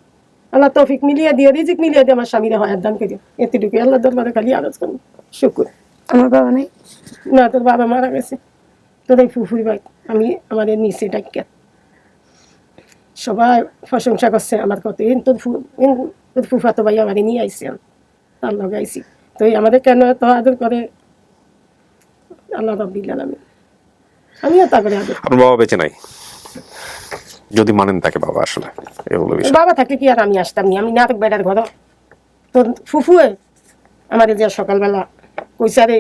[SPEAKER 2] আল্লাহ তৌফিক মিলিয়ে দিয়ে, রিজিক মিলিয়ে দিয়ে আমার স্বামীরা হয় দান করি। এতটুকু আল্লাহ দরবারে খালি আরজ করুন, শুকুর।
[SPEAKER 13] আমার বাবা নাই।
[SPEAKER 2] না, তোর বাবা মারা গেছে, তোর এই ফুফুরি ভাই আমি আমাদের নিচে ডাক্কা সবাই প্রশংসা করছে আমার কত। তোর ফুফাতো ভাই আমার নিয়ে আইসি, তার লগে আইসি। তো আমাদের কেন এত আদর করে আল্লাহ রাব্বিল আলামিন, আমিও তা করে আদর।
[SPEAKER 1] আপনার বাবা বেঁচে নাই, যদি মানেন তাকে বাবা, আসলে এই হলো বিষয়।
[SPEAKER 2] বাবা থাকলে কি আর আমি আসতাম নি? আমি নাটক বেড়ার ঘর তোর ফুফুয়ে আমাদের যে সকালবেলা কইসারে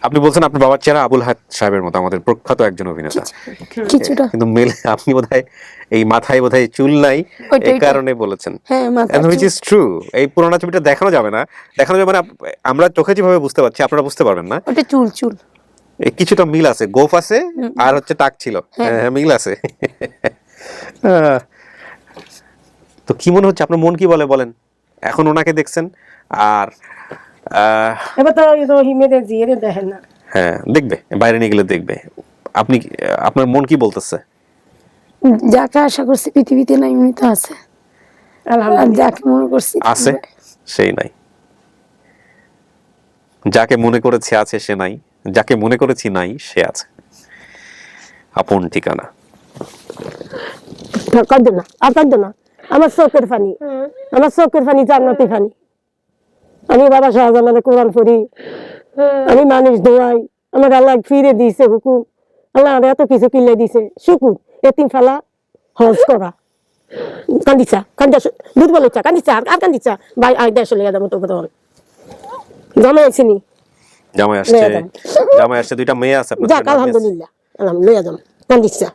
[SPEAKER 1] আপনি বলছেন আপনার বাবার চেহারা আবুল হায়াত সাহেবের মতো, আমাদের প্রখ্যাত একজন অভিনেতা।
[SPEAKER 13] কিছুটা
[SPEAKER 1] কিন্তু মেলে আপনি বোধহয় এই মাথায় বোধহয় চুল নাই, এই কারণে বলেছেন।
[SPEAKER 13] হ্যাঁ,
[SPEAKER 1] And which is true. এই পুরোনো ছবিটা দেখানো যাবে না, না আমরা চোখে যেভাবে বুঝতে পারছি আপনারা বুঝতে পারবেন না।
[SPEAKER 13] ওটা চুল
[SPEAKER 1] এই কিছুটা মিল আছে, গোফ আছে আর হচ্ছে টাক ছিল, হ্যাঁ মিল আছে। তো কি মনে হচ্ছে, আপনার মন কি বলে বলেন? এখন ওনাকে দেখছেন আর
[SPEAKER 2] এবার তো রহিমের জিয়ে দেখেন না।
[SPEAKER 1] হ্যাঁ দেখবে, বাইরে নিয়ে গেলে দেখবে। আপনি আপনার মন কি বলতেছে?
[SPEAKER 13] যাকে আশা করছি পৃথিবীতে নাই উনি তো আছে, আলহামদুলিল্লাহ। যাকে মনে করছি
[SPEAKER 1] আছে সেই নাই, যাকে মনে করেছি আছে সে নাই, যাকে মনে করেছি নাই সে আছে। আপন ঠিকানা।
[SPEAKER 2] কাঁদো না, আর কাঁদো না, আমার চোখের পানি, আমার চোখের পানি জান্নাতি পানি। আমি বাবা শাহজালালে কোরআন পড়ি, আমি মানুষ দোয়াই, আমার আল্লাহ ফিরে দিয়েছে হুকুম, আল্লাহ এত কিছু কিনে দিছে, শুকুর এতিম ফালা হজ করা। কান্দিছা দুধ বলেছা, কান্দিছা আর কান্দিছা ভাই, আয় দেশ লেগে যাবো তোকে তখন জমা আইসিনি।
[SPEAKER 1] জামাই আসছে, দুইটা মেয়ে আছে আপনার।
[SPEAKER 2] যাক আলহামদুলিল্লাহ, লইয়া যাম, কান্দিছা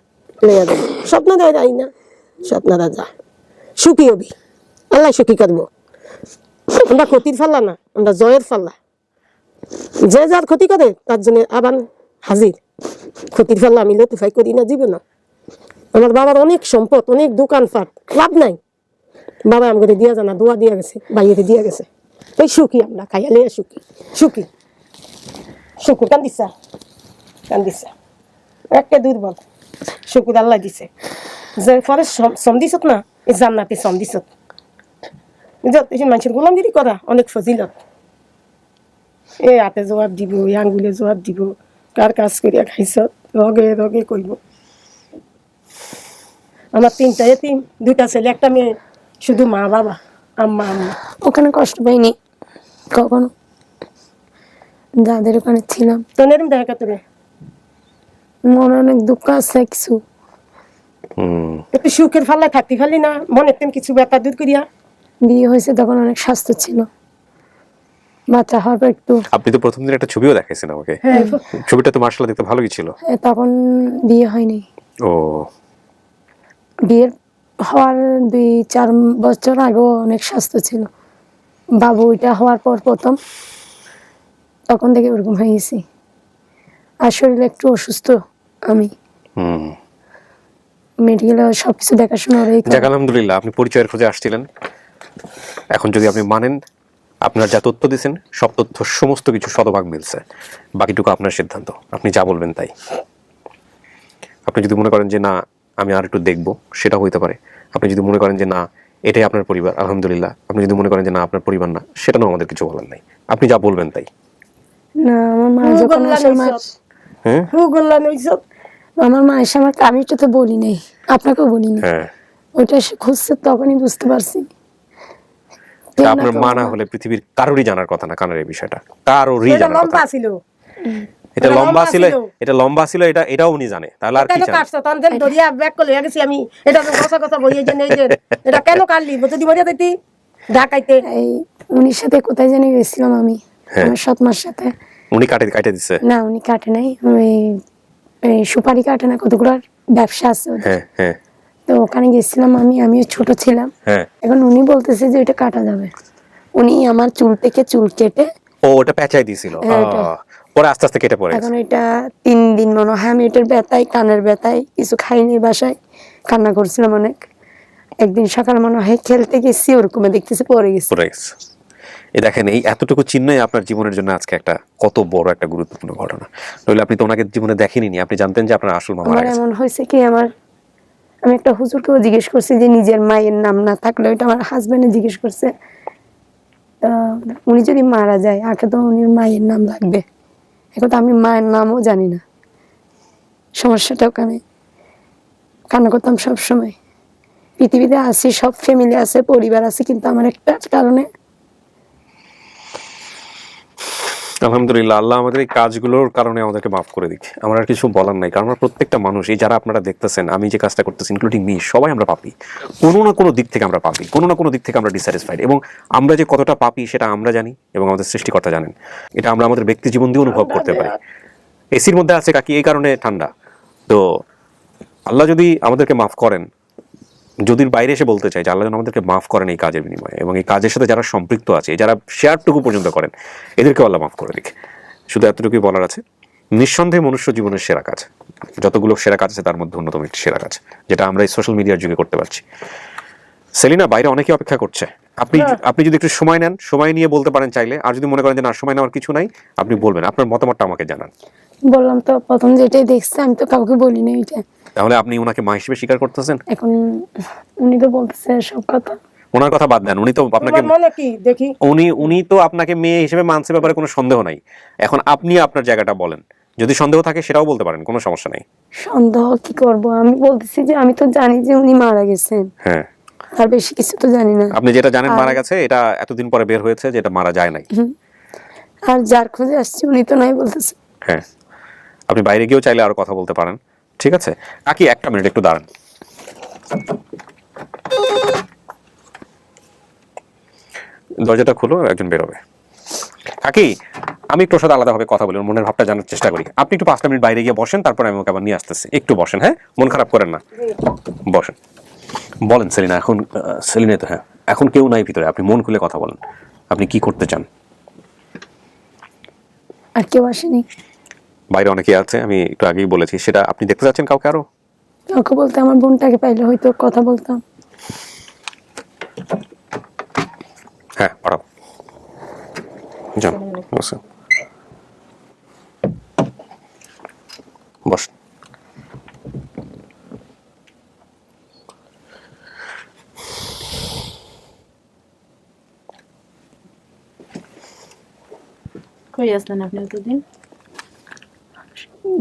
[SPEAKER 2] লইয়া যাম। স্বপ্ন দেয় যাই না, স্বপ্নরা যা সুখী হবি, আল্লাহ সুখী করবো। আমরা ক্ষতির ফাল্লা না, আমরা জয়ের ফাল্লা। যে যার ক্ষতি করে তার জন্য আবার হাজির। ক্ষতির ফাল্লা আমি লতিফাই করি না জীবনে। আমার বাবার অনেক সম্পদ, অনেক দোকানপাট, লাভ নাই। বাবা আমাকে দিয়া জানা, দোয়া দিয়া গেছে, বাইরে দিয়া গেছে। এই সুখী আমরা, খাইয়া লিয়া সুখী, সুখী শুকুর। কান্দিছা একটা দুর্বল, শুকুর আল্লাহ দিছে। যে পরে সম দিছত না, এই জান্নাতে সম দিছত। মানুষের গোলামগিরি করা অনেক ফজিলত। এই হাতে জবাব দিব, এই আঙ্গুলে জবাব দিব, কার কাজ করিয়া খাইছ, রগে রগে কইব। আমার 3টা এতিম, 2টা ছেলে, একটা মেয়ে, শুধু মা বাবা, আম্মা।
[SPEAKER 13] ওখানে কষ্ট পাইনি কখনো, যাদের ওখানে ছিলাম।
[SPEAKER 2] তোর এরম দেখা তোরে
[SPEAKER 13] মনে অনেক দুঃখ আছে কিছু।
[SPEAKER 2] একটু সুখের ফাল্লায় থাকতে পারলি না, মনে কিছু ব্যাপার দূর করিয়া।
[SPEAKER 13] বিয়ে হয়েছে তখন অনেক স্বাস্থ্য ছিল, বাচ্চা হওয়ার পর একটু।
[SPEAKER 1] আপনি তো প্রথম দিন একটা ছবিও দেখাইছেন আমাকে, ছবিটা তো মার্শাল্লাহ দেখতে ভালোই ছিল।
[SPEAKER 13] তখন বিয়ে হয়নি।
[SPEAKER 1] ও,
[SPEAKER 13] বিয়ের হওয়ার 2-4 বছর আগেও অনেক স্বাস্থ্য ছিল। বাবু ওইটা হওয়ার পর প্রথম, তখন থেকে ওরকম হয়ে গেছি। আর শরীরে একটু অসুস্থ আমি, মেডিকেলে সবকিছু দেখাশোনা।
[SPEAKER 1] যাক আলহামদুলিল্লাহ, আপনি পরিচয়ের খোঁজে আসছিলেন। এখন যদি আপনি মানেন, আপনার যা তথ্য দিয়েছেন সব তথ্য সমস্ত কিছু শতভাগ মিলছে, বাকিটুকু আপনার সিদ্ধান্ত, আপনি যা বলবেন তাই। আপনি যদি মনে করেন যে না আমি আর একটু দেখবো, সেটা হইতে পারে। আপনি যদি মনে করেন যে না এটাই আপনার পরিবার, আলহামদুলিল্লাহ। আপনি যদি মনে করেন যে না আপনার পরিবার না, সেটা না, আমাদের কিছু বলার নাই, আপনি যা বলবেন তাই।
[SPEAKER 13] না, আমার মা যখন আসে, আমার মা এসে আমাকে, আমি তো বলি নাই, আপনাকেও বলি নাই, ওইটা এসে খুঁজছে, তখনই বুঝতে পারছি।
[SPEAKER 1] আপনার মা না হলে পৃথিবীর কারোরই জানার কথা না, কানের এই বিষয়টা কারোরই জানার কথা। এটা লম্বা ছিল, এটাও উনি জানে, তাহলে আর কি জানে?
[SPEAKER 2] আমি এটা কথা বলি, এটা কেন কাটলি যদি মরিয়া দিতি ঢাকাইতে।
[SPEAKER 13] এই উনির সাথে কোথায় জানি গেছিলাম আমি, আমার সৎ মার সাথে।
[SPEAKER 1] উনি কাটে দিচ্ছে? না,
[SPEAKER 13] উনি কাটে নাই, ওই সুপারি কাটে না, কতগুলো ব্যবসা আছে। তো ওখানে গেছিলাম আমিও ছোট ছিলাম। এখন উনি বলতেছে যে ওইটা কাটা যাবে। উনি আমার চুল থেকে চুল কেটে
[SPEAKER 1] ওটা পেঁচাই দিয়েছিল, পরে আস্তে আস্তে কেটে পড়ে।
[SPEAKER 13] এখন এটা 3 দিন মনে হয় আমি এটার ব্যথায়, কানের ব্যথায় কিছু খাইনি, বাসায় কান্না করছিলাম অনেক। একদিন সকাল মনে হয় খেলতে গেছি, ওরকম দেখতেছি পড়ে গেছে।
[SPEAKER 1] এই দেখেন, এই এতটুকু চিহ্নই আপনার জীবনের জন্য আজকে একটা কত বড় একটা গুরুত্বপূর্ণ ঘটনা। নইলে আপনি তো ওনাকে জীবনে দেখেনি, আপনি জানতেন যে আপনার আসল মামা মারা গেছে।
[SPEAKER 13] এমন হয়েছে কি, আমি একটা হুজুরকেও জিজ্ঞেস করছি যে নিজের মায়ের নাম না থাকলে, ওইটা আমার হাজবেন্ডে জিজ্ঞেস করছে, উনি যদি মারা যায় আগে তো উনি মায়ের নাম লাগবে। এখন তো আমি মায়ের নামও জানি না, সমস্যাটা ওখানে। কান্না করতাম সবসময়। পৃথিবীতে আছি, সব ফ্যামিলি আছে, পরিবার আছে, কিন্তু আমার একটা কারণে
[SPEAKER 1] আলহামদুলিল্লাহ, আল্লাহ আমাদের এই কাজগুলোর কারণে আমাদেরকে মাফ করে দিক। আমার আর কিছু বলার নাই, কারণ আমরা প্রত্যেকটা মানুষ, এই যারা আপনারা দেখতেছেন, আমি যে কাজটা করতেছি, ইনক্লুডিং মি, সবাই আমরা পাপি। কোনো না কোনো দিক থেকে আমরা পাপি, কোনো না কোনো দিক থেকে আমরা ডিস্যাটিসফাইড, এবং আমরা যে কতটা পাপি সেটা আমরা জানি এবং আমাদের সৃষ্টিকর্তা জানেন। এটা আমরা আমাদের ব্যক্তি জীবন দিয়ে অনুভব করতে পারি। এসির মধ্যে আছে কাকি, এই কারণে ঠান্ডা। তো আল্লাহ যদি আমাদেরকে মাফ করেন, যদি বাইরে এসে বলতে চাই যে আল্লাহ যেন আমাদেরকে মাফ করেন এই কাজের বিনিময়ে, এবং এই কাজের সাথে যারা সম্পৃক্ত আছে, যারা শেয়ারটুকু পর্যন্ত করেন, এদেরকে আল্লাহ মাফ করে দিক। শুধু এতটুকুই বলার আছে। নিঃসন্দেহে মনুষ্য জীবনের সেরা কাজ, যতগুলো সেরা কাজ আছে তার মধ্যে অন্যতম একটি সেরা কাজ, যেটা আমরা এই সোশ্যাল মিডিয়ার যুগে করতে পারছি। সেলিনা, বাইরে অনেকে অপেক্ষা করছে। আপনি যদি একটু সময় নেন, সময় নিয়ে বলতে পারেন চাইলে, আর যদি মনে করেন যে না সময় নেওয়ার কিছু নাই, আপনি বলবেন, আপনার মতামতটা আমাকে জানান।
[SPEAKER 13] বললাম তো প্রথম যেটাই দেখছি আমি তো কাউকে বলি না এটা।
[SPEAKER 1] তাহলে আপনি ওনাকে মা হিসেবে স্বীকার করতেছেন?
[SPEAKER 13] এখন উনি তো বলতেছে সব কথা।
[SPEAKER 1] ওনার কথা বাদ দেন, উনি তো আপনাকে
[SPEAKER 2] মনে কি দেখি
[SPEAKER 1] উনি তো আপনাকে মেয়ে হিসেবে মানছে, ব্যাপারে কোনো সন্দেহ নাই। এখন আপনি আপনার জায়গাটা বলেন, যদি সন্দেহ থাকে সেটাও বলতে পারেন, কোনো সমস্যা নেই।
[SPEAKER 13] সন্দেহ কি করব, আমি বলতেছি যে আমি তো জানি যে উনি মারা গেছেন,
[SPEAKER 1] হ্যাঁ,
[SPEAKER 13] আর বেশি কিছু তো জানি না।
[SPEAKER 1] আপনি যেটা জানেন মারা গেছে, এটা এতদিন পরে বের হয়েছে যে এটা মারা যায় নাই।
[SPEAKER 13] আর যার খোঁজে আসছি উনি তো নাই বলতেছে।
[SPEAKER 1] হ্যাঁ, আপনি বাইরে গিয়েও চাইলে আরো কথা বলতে পারেন, ঠিক আছে? কাকি, একটা মিনিট একটু দাঁড়ান। দরজাটা খুলো, একজন বেরোবে। কাকি, আমি একটু ওর সাথে আলাদাভাবে কথা বলি, ওর মনের ভাবটা জানার চেষ্টা করি। আপনি একটু 5টা মিনিট বাইরে গিয়ে বসেন, তারপর আমি ওকে আবার নিয়ে আসতেছি। একটু বসেন, হ্যাঁ, মন খারাপ করেন না, বসেন। বলেন সেলিনা, এখন সেলিনা তো, হ্যাঁ, এখন কেউ নাই ভিতরে, আপনি মন খুলে কথা বলেন, আপনি কি করতে চান?
[SPEAKER 13] আর কেউ আসেনি,
[SPEAKER 1] বাইরে অনেকে আছে, আমি একটু আগেই বলেছি। সেটা আপনি দেখতে চাচ্ছেন কাউকে আরো?
[SPEAKER 13] কাউকে বলতে আমার বোনটাকে পাইলে হয়তো কথা বলতাম।
[SPEAKER 1] হ্যাঁ, পাঠাও, যান, বসেন, বস।
[SPEAKER 6] কই আসলেন আপনি এতদিন?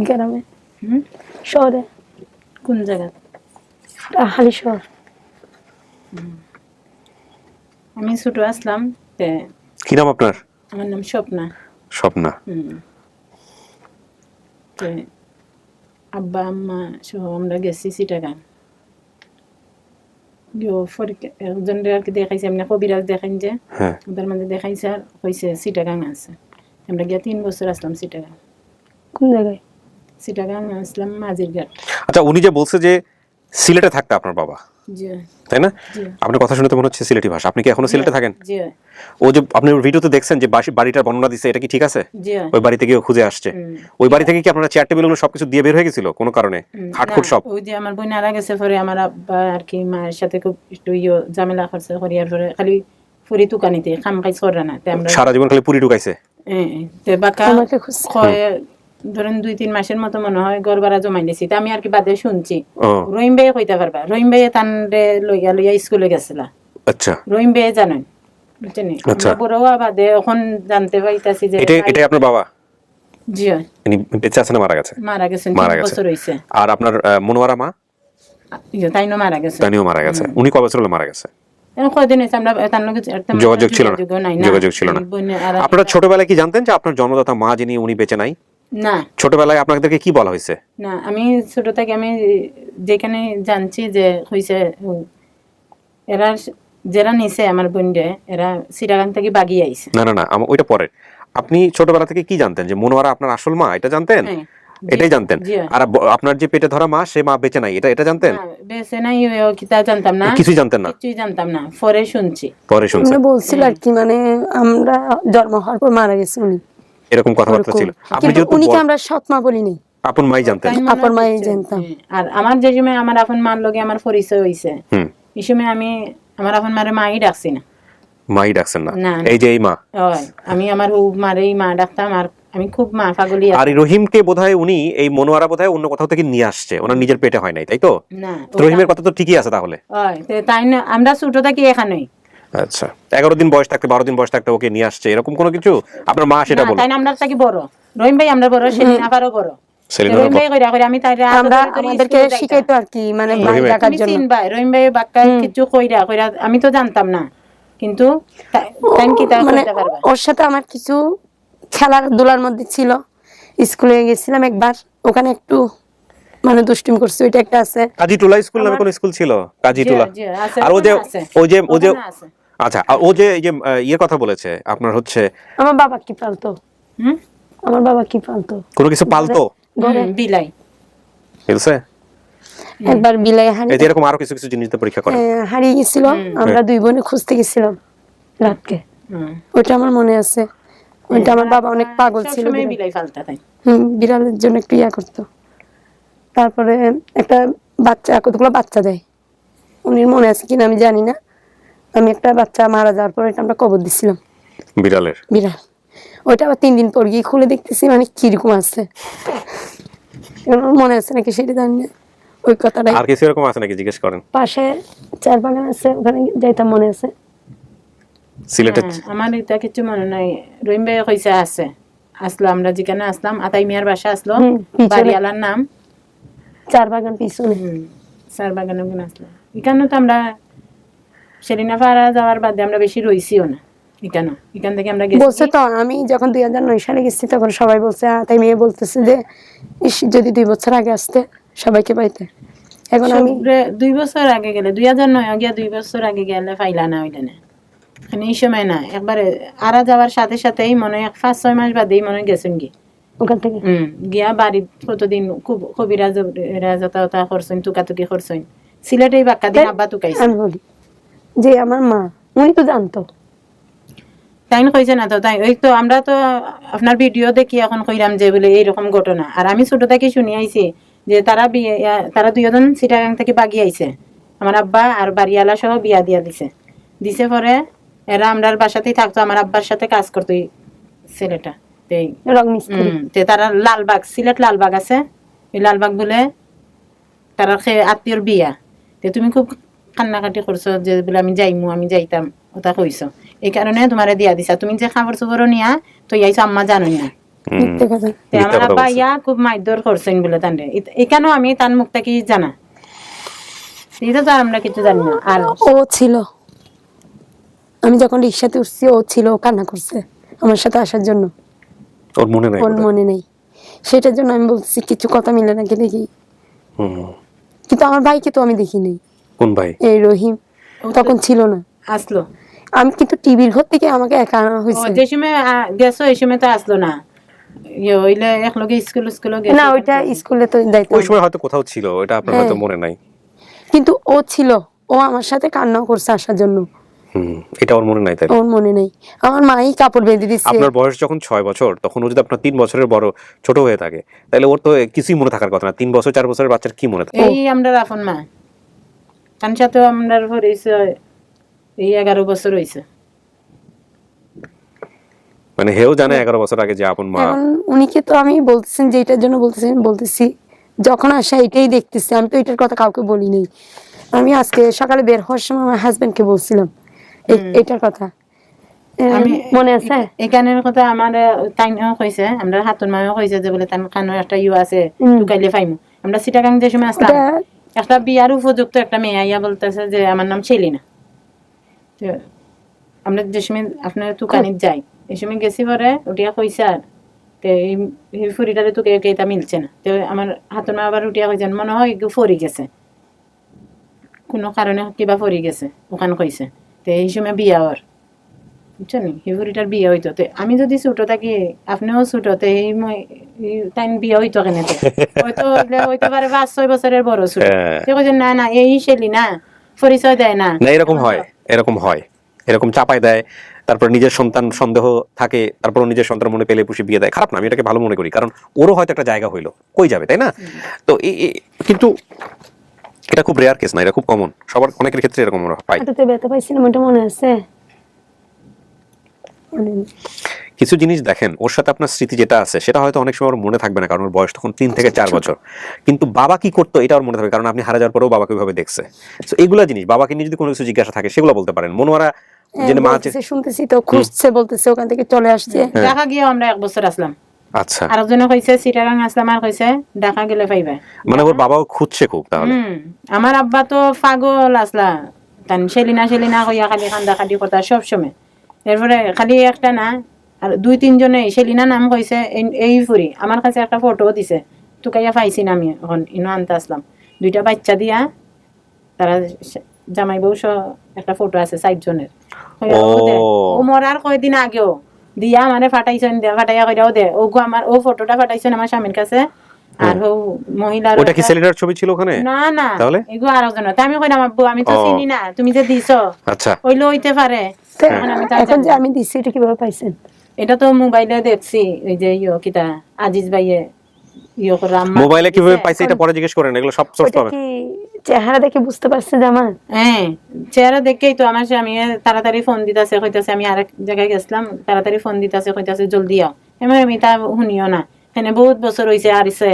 [SPEAKER 13] গ্রামে, শহরে।
[SPEAKER 6] কোন জায়গা?
[SPEAKER 13] হালি শহর।
[SPEAKER 6] আমি ছোট আসলাম।
[SPEAKER 1] কি নাম আপনার?
[SPEAKER 6] আমার নাম স্বপ্না।
[SPEAKER 1] স্বপ্না।
[SPEAKER 6] আব্বা আম্মা সহ আমরা গেছি চিটাগাং। একজনের আর কি দেখাইছে, এমনি কবিরাজ দেখাইন যে, ওদের মধ্যে দেখাইছে আর কইছে চিটাগাং আছে। আমরা গিয়া 3 বছর আসলাম চিটাগাং।
[SPEAKER 13] কোন জায়গায়?
[SPEAKER 6] চিটাগাং আসলাম মাঝিরঘাট।
[SPEAKER 1] আচ্ছা, উনি যে বলছে যে সিলেটে থাকতো আপনার বাবা,
[SPEAKER 6] জি,
[SPEAKER 1] তাই না? আপনার কথা শুনে তো মনে হচ্ছে সিলেটি ভাষা। আপনি কি এখনো সিলেটে থাকেন?
[SPEAKER 6] জি।
[SPEAKER 1] ও যে আপনি ভিডিওতে দেখছেন যে বাড়িটার বর্ণনা দিচ্ছে, এটা কি ঠিক আছে?
[SPEAKER 6] জি।
[SPEAKER 1] ওই বাড়িতে গিয়ে খুঁজে আসছে। ওই বাড়ি থেকে কি আপনারা চেয়ার টেবিলগুলো সবকিছু দিয়ে বের হয়ে গেছিল কোনো কারণে? খাটখুট সব?
[SPEAKER 6] ওই যে আমার বোন আরা গেছে পরে আমার আব্বা আর কি মায়ের সাথে খুব একটু ঝামেলা করছে, করিয়ার পরে খালি ফুরি তুকানিতে খাম খাইছ করে না। আমরা
[SPEAKER 1] সারা জীবন খালি পুরি ঢুকাইছে।
[SPEAKER 6] তে বাকা ধরেন 2-3 মাসের মতো মনে হয় ঘর ভাড়া জমাই দিছি। তা আমি আর কি বাদে শুনছি রহিম ভাই কইতে পারবা, রহিম ভাই তানরে লইয়া স্কুলে গেছিলা।
[SPEAKER 1] আচ্ছা,
[SPEAKER 6] রহিম ভাই জানেন, বুঝছেন? আমরা বড় বাদে এখন জানতে পাইতাছি যে
[SPEAKER 1] এটা আপনার বাবা?
[SPEAKER 6] জি।
[SPEAKER 1] ইনি বেঁচে আছেন না মারা গেছে?
[SPEAKER 6] মারা গেছেন, 3 বছর হইছে।
[SPEAKER 1] আর আপনার মনোয়ারা মা?
[SPEAKER 6] তাইনো মারা গেছে।
[SPEAKER 1] তাইনো মারা গেছে। উনি কত বছর হলো মারা গেছে?
[SPEAKER 6] কয়দিন হয়েছে, আমরা তার লগে
[SPEAKER 1] যোগাযোগ ছিল না। আপনারা ছোটবেলায় কি জানতেন যে আপনার জন্মদাতা মা যিনি উনি বেঁচে নাই?
[SPEAKER 6] না।
[SPEAKER 1] ছোটবেলায় আপনাদেরকে কি বলা হয়েছে?
[SPEAKER 6] না, আমি ছোট থেকে আমি যেখানে জানছি যে হইছে এরা যারা নিছে আমার বোনরে, এরা চিটাগাং থেকে বাগিয়ে আইছে।
[SPEAKER 1] না না না, ওইটা পরে। আপনি ছোটবেলা থেকে কি জানতেন যে মনোয়ারা আপনার আসল মা, এটা জানতেন? এটাই জানতেন। আর আপনার যে পেটে ধরা মা, সে মা বেঁচে নাই, এটা জানতেন?
[SPEAKER 6] বেঁচে নাই কিতা জানতাম না,
[SPEAKER 1] কিছুই জানতেন না?
[SPEAKER 6] কিছুই জানতাম না, পরে শুনছি।
[SPEAKER 13] বলছিল আর কি, মানে আমরা জন্ম হওয়ার পর মারা গেছে উনি,
[SPEAKER 1] এরকম কথাবার্তা ছিল। আপনি যেহেতু
[SPEAKER 13] উনিকে আমরা সৎ মা বলি নাই,
[SPEAKER 1] আপন মাই জানতেন?
[SPEAKER 13] আপন মাই জানতাম।
[SPEAKER 6] আর আমার যে সময় আমার আপন মার লগে আমার পরিচয় হইছে, এই সময় আমি আমার আপন মারে মাই ডাকছি না।
[SPEAKER 1] মাই ডাকছেন না? এই যে এই মা,
[SPEAKER 6] আমি আমার মারেই মা ডাকতাম। আর আমি খুব মা পাগলি।
[SPEAKER 1] আর রহিমকে বোধহয় উনি, এই মনোয়ারা বোধহয় অন্য কোথাও থেকে নিয়ে আসছে, ওনার নিজের পেটে হয় নাই, তাই তো?
[SPEAKER 6] না,
[SPEAKER 1] রহিমের কথা তো ঠিকই আছে তাহলে।
[SPEAKER 6] তাই না, আমরা ছোট থাকি এখানেই।
[SPEAKER 1] আচ্ছা, 11 দিন বয়স থাকতে 12 দিন বয়স থাকতে ওকে নিয়ে আসছে, এরকম কোনো কিছু আপনার মা সেটা বলে?
[SPEAKER 6] তাই না, আমরা থাকি বড়। রহিম ভাই আমরা বড়, সেলিন আবারও বড়। রহিম ভাই কইরা কইরা আমি তাইরা আমরা
[SPEAKER 13] আমাদেরকে শিখাইতো আর কি, মানে ভাই ডাকার জন্য।
[SPEAKER 6] ভাই রহিম ভাই বাক্কা কিছু কইরা কইরা আমি তো জানতাম না, কিন্তু টাইম কি তা কইতে পারবা?
[SPEAKER 13] ওর সাথে আমার কিছু খেলাধুলার মধ্যে ছিল। স্কুলে গেছিলাম একবার, ওখানে একটু মানে দুষ্টুমি করছি, ওইটা একটা আছে।
[SPEAKER 1] কাজীটোলা স্কুল নামে কোন স্কুল ছিল? কাজীটোলা।
[SPEAKER 6] জি, আছে,
[SPEAKER 1] আর
[SPEAKER 6] ওখানে আছে।
[SPEAKER 1] ও যে
[SPEAKER 6] ওখানে আছে।
[SPEAKER 1] আচ্ছা, আর ও যে এই যে ইয়ের কথা বলেছে আপনার হচ্ছে
[SPEAKER 13] আমার বাবা কি পালতো? আমার বাবা কি পালতো?
[SPEAKER 1] কোনো কিছু পালতো?
[SPEAKER 13] ঘরে
[SPEAKER 6] বিলাই
[SPEAKER 1] বলছে
[SPEAKER 13] একবার বিলাই
[SPEAKER 1] এই যে এরকম আরো কিছু কিছু জিনিস তো পরীক্ষা করে।
[SPEAKER 13] হারিয়ে গেছিল, আমরা দুই বোনে খুঁজতে গেছিলাম রাতকে। ওইটা আমার মনে আছে। ওইটা আমার বাবা অনেক পাগল ছিল,
[SPEAKER 6] সবসময় বিলাই ফালতা তাই।
[SPEAKER 13] বিড়ালের জন্য একটু ইয়া করতো। তারপরে একটা বাচ্চা, কতগুলো বাচ্চা দেয়, উনি মনে আছে কিনা আমি জানি না। আমি একটা বাচ্চা মারা যাওয়ার পর এটা আমরা কবর দিছিলাম,
[SPEAKER 1] বিড়ালের।
[SPEAKER 13] বিড়াল। ওইটা আবার 3 দিন পর গিয়ে খুলে দেখতেছি মানে কিরকম আছে, মনে আছে নাকি সেটা জানি না। ওই কথাটা
[SPEAKER 1] আর কিছু এরকম আছে নাকি জিজ্ঞেস করেন।
[SPEAKER 13] পাশে 4 বাগান আছে, ওখানে যাইতাম মনে আছে।
[SPEAKER 1] সিলেটে
[SPEAKER 6] আমার এটা কিছু মনে নাই। রহিম ভাই কইছে আছে, আসলো আমরা যেখানে আসলাম, আতাই মিয়ার বাসা আসলো, বাড়িওয়ালার নাম
[SPEAKER 13] 4 বাগান পিছনে।
[SPEAKER 6] 4 বাগানে ওখানে আসলো। এখানে তো আমরা সেলিনা পাড়া যাওয়ার বাদে আমরা বেশি রইছিও না। এখান থেকে আমরা গেছি।
[SPEAKER 13] বলছে তো, আমি যখন 2009 সালে গেছি তখন সবাই বলছে, তাই মেয়ে বলতেছে যে ইস, যদি 2 বছর আগে আসতে সবাইকে পাইতে। এখন আমি
[SPEAKER 6] 2 বছর আগে গেলে 2009 গিয়া 2 বছর আগে গেলে ফাইলা না হইলে না। মানে এই সময় না, একবারে আরা যাওয়ার সাথে সাথেই মনে হয় 5-6 মাস বাদেই মনে হয় গেছেন কি
[SPEAKER 13] ওখান থেকে।
[SPEAKER 6] গিয়া বাড়ির কতদিন খুব কবিরাজ রাজতা করছেন, তুকাতুকি করছেন। সিলেটেই বাক্কা দিন আব্বা তুকাইছে।
[SPEAKER 13] আমি বলি যে আমার মা, উনি তো জানতো,
[SPEAKER 6] তাই কইছে না তো, তাই ওই তো আমরা তো আপনার ভিডিও দেখি এখন কইরাম যে বলে এইরকম ঘটনা। আর আমি ছোট থেকে শুনি আইছি যে তারা 2 জন চিটাগাং থেকে বাগি আইছে, আমার আব্বা আর বাড়িওয়ালা সহ বিয়া দিয়া দিছে পরে এরা আমরার বাসাতেই থাকতো, আমার আব্বার সাথে কাজ করতো এই ছেলেটা।
[SPEAKER 13] রং মিস্ত্রি।
[SPEAKER 6] তারা লালবাগ, সিলেট লালবাগ আছে, ওই লালবাগ বলে তারা আত্মীয়র বিয়া। তুমি খুব কান্নাকাটি করছো যে বলে আমি যাইতাম, ওটা কইছো। এই কারণে তোমারে দিয়া দিছা। তুমি যে খাবার চুবরও নিয়া তো ইয়াইছো, আম্মা জানোই না। আমার আব্বা ইয়া খুব মারধর করছেন বলে তান্ডে। এখানেও আমি তার মুখটা কি জানা, এটা তো আমরা কিছু জানি না। আর
[SPEAKER 13] ও ছিল, আমি যখন রিক্সাতে উঠছি ও ছিল, ও কান্না করছে আমার সাথে আসার জন্য।
[SPEAKER 1] ওর মনে নাই?
[SPEAKER 13] ওর মনে নেই, সেটার জন্য আমি বলছি কিছু কথা মিলে নাকি দেখি। কিন্তু আমার ভাইকে তো আমি দেখি নাই।
[SPEAKER 1] কোন ভাই?
[SPEAKER 13] এই রহিম তখন ছিল না,
[SPEAKER 6] আসলো।
[SPEAKER 13] আমি কিন্তু টিভির ঘর থেকে আমাকে একা আনা হয়েছে।
[SPEAKER 6] যে সময় গেছো এই সময় তো আসলো না, হইলে একলগে স্কুলে গেছে
[SPEAKER 13] না, ওইটা স্কুলে তো যাইতাম।
[SPEAKER 1] ওই সময় হয়তো কোথাও ছিল, এটা আপনার হয়তো মনে নাই।
[SPEAKER 13] কিন্তু ও ছিল, ও আমার সাথে কান্নাও করছে আসার জন্য।
[SPEAKER 1] এটা ওর মনে নাই? তাই
[SPEAKER 13] ওর মনে নেই। আমার মাই কাপড় বেঁধে দিচ্ছে।
[SPEAKER 1] আপনার বয়স যখন 6 বছর, তখন ও যদি আপনার 3 বছরের বড় ছোট হয়ে থাকে, তাহলে ওর তো কিছুই মনে থাকার কথা না। 3 বছর 4 বছরের বাচ্চার কি মনে থাকে?
[SPEAKER 6] এই আমরা আপন মা তার সাথে আমরা পরিচয় এই 11 বছর হইছে।
[SPEAKER 1] মানে হেও জানে 11 বছর আগে যে আপন মা।
[SPEAKER 13] এখন উনিকে তো আমি বলতেছেন যে এটার জন্য বলতেছি যখন আসা এটাই দেখতেছি, আমি তো এটার কথা কাউকে বলি নাই। আমি আজকে সকালে বের হওয়ার সময় আমার হাজবেন্ডকে বলছিলাম এটার কথা, মনে আছে?
[SPEAKER 6] এখানের কথা আমার তাইও কইছে, আমরা হাতুন মাও কইছে যে বলে তার কানো একটা ইউ আছে টুকাইলে ফাইমু। আমরা চিটাগাং যে সময় আসলাম, একটা বিয়ার উপযুক্ত একটা মেয়ে আইয়া বলতেছে যে আমার নাম সেলিনা। আমরা যে সময় আপনার তুকানিত যাই, এই সময় গেছি পরে উঠিয়া কইছে আর এই ফুরিটারে তোকে এটা মিলছে না। তো আমার হাতুন মা আবার উঠিয়া কইছেন মনে হয় ফরি গেছে, কোনো কারণে কিবা ফরি গেছে ওখানে কইছে। তো এই সময় বিয়া ওর, বুঝছেন, হিবুরিটার বিয়ে হইতো। আমি যদি ছোট থাকি, আপনিও ছোট, তাই বিয়ে হইতো কেন? হয়তো হইতে পারে 5-6 বছরের বড় ছোট। না না এই শেলি না, পরিচয় দেয় না।
[SPEAKER 1] এরকম হয়, এরকম চাপাই দেয়, তারপর নিজের সন্তান সন্দেহ থাকে, তারপর নিজের সন্তান মনে পেলে পুষে বিয়ে দেয়। খারাপ না, আমি এটাকে ভালো মনে করি, কারণ ওরও হয়তো একটা জায়গা হইলো, কই যাবে, তাই না? তো কিন্তু এটা খুব রেয়ার কেস না, এটা খুব কমন, সবার অনেকের ক্ষেত্রে এরকম পাই।
[SPEAKER 13] ব্যথা পাইছিলাম, ওটা মনে আছে।
[SPEAKER 1] কিছু জিনিস দেখেন, ওর সাথে আপনার স্মৃতি যেটা আছে সেটা হয়তো অনেক সময় ওর মনে থাকবে না, কারণ ওর বয়স তখন 3 থেকে 4 বছর। কিন্তু বাবা কি করতো এটা ওর মনে থাকবে, কারণ আপনি হারা যাওয়ার পরেও বাবাকে ওইভাবে দেখছে। তো এইগুলা জিনিস বাবাকে নিয়ে যদি কোনো কিছু জিজ্ঞাসা থাকে সেগুলো বলতে পারেন। মনোয়ারা যে মা
[SPEAKER 13] শুনতেছি তো, খুঁজছে বলতেছে ওখান থেকে চলে আসছে।
[SPEAKER 6] ঢাকা গিয়ে আমরা 1 বছর আসলাম।
[SPEAKER 1] আচ্ছা,
[SPEAKER 6] আরেকজনে কইছে চিটাগাং আসলাম, আর কইছে ঢাকা গেলে পাইবে।
[SPEAKER 1] মানে ওর বাবাও খুঁজছে খুব তাহলে।
[SPEAKER 6] আমার আব্বা তো পাগল আসলা, তান সেলিনা কইয়া খালি কান্দা কাটি কথা সব সময়। এরপরে খালি একটা না, আর 2-3 জনে সেলিনা নাম কইছে এই ফুরি আমার কাছে একটা ফটো দিছে টুকাইয়া পাইছি না আমি এখন ইনো আনতে আসলাম 2টা বাচ্চা দিয়া তারা জামাই বউ সহ একটা ফটো আছে 60 জনের ও মরার কয়দিন আগেও দিয়া আমারে ফাটাইছেন দিয়া ফাটাইয়া কইরাও দে ও আমার ও ফটোটা ফাটাইছেন আমার স্বামীর কাছে আর ও মহিলার
[SPEAKER 1] ওটা কি সেলিনার ছবি ছিল ওখানে?
[SPEAKER 6] না না
[SPEAKER 1] তাহলে
[SPEAKER 6] এগো আরেকজন তা আমি কইলাম আব্বু আমি তো চিনি না তুমি যে দিছো
[SPEAKER 1] আচ্ছা
[SPEAKER 6] হইলো হইতে পারে
[SPEAKER 13] এখন যে আমি দিছি এটা কিভাবে পাইছেন?
[SPEAKER 6] এটা তো মোবাইলে দেখছি ওই যে কিটা আজিজ ভাইয়ে করে
[SPEAKER 1] মোবাইলে কিভাবে পাইছে এটা পরে জিজ্ঞেস করেন, এগুলো সব সোর্স পাবেন।
[SPEAKER 13] কি চেহারা দেখে বুঝতে পারছে যে আমার?
[SPEAKER 6] হ্যাঁ চেহারা দেখেই তো আমার স্বামী তাড়াতাড়ি ফোন দিতেছে কইতাছে আমি আরেক জায়গায় গেছিলাম তাড়াতাড়ি ফোন দিতেছে কইতাছে জলদি আও আমি তা শুনিও না এখানে বহুত বছর হইছে আরিছে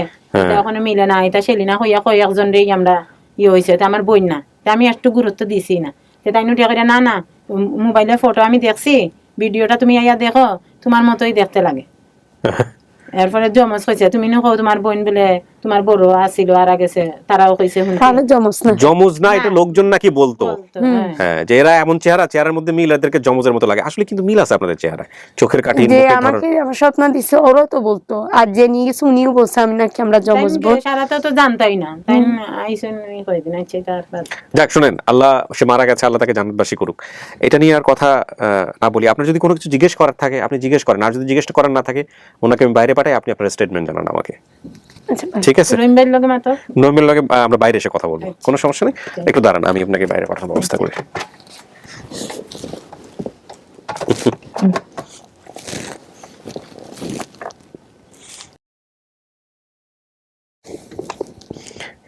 [SPEAKER 6] ওখানে মিলে না এটা সেলিনা হইয়া কই একজন রে আমরা হইছে তা আমার বই না তা আমি একটু গুরুত্ব দিছি না তাই নুটিয়া করে না না মোবাইলে ফটো আমি দেখছি ভিডিওটা তুমি আইয়া দেখো তোমার মতোই দেখতে লাগে এরপরে জমজ কইছে তুমি নকো তোমার বোন বলে তোমার বড় আছিল আর আগেছে তারাও কইছে
[SPEAKER 13] তাহলে
[SPEAKER 1] জমজ না এটা লোকজন নাকি বলতো হ্যাঁ যে এরা এমন চেহারার মধ্যে মিল এদেরকে জমজের মতো লাগে আসলে কিন্তু মিল আছে আপনাদের চেহারায় চোখের কাটি
[SPEAKER 13] যে আমাকে আমার স্বপ্ন দিছে ওরও তো বলতো আর যে নিয়ে গেছে উনিও বলছে আমি নাকি আমরা জমজ বোন
[SPEAKER 6] সারাটা তো জানতাই না তাই আইছেন কইদিন আইছে তারপর
[SPEAKER 1] যাক শুনেন আল্লাহ সে মারা গেছে আল্লাহ তাকে জান্নাতবাসী করুক এটা নিয়ে আর কথা না বলি আপনার যদি কোনো কিছু জিজ্ঞেস করার থাকে আপনি জিজ্ঞেস করেন আর যদি জিজ্ঞেস করার না থাকে ওনাকে আমি বাইরে পাঠাই আপনি আপনার স্টেটমেন্ট জানান আমাকে ঠিক আছে নর্মাল লগে আমরা বাইরে এসে কথা বলবো কোনো সমস্যা নেই একটু দাঁড়ান আমি আপনাকে বাইরে পাঠানোর ব্যবস্থা করি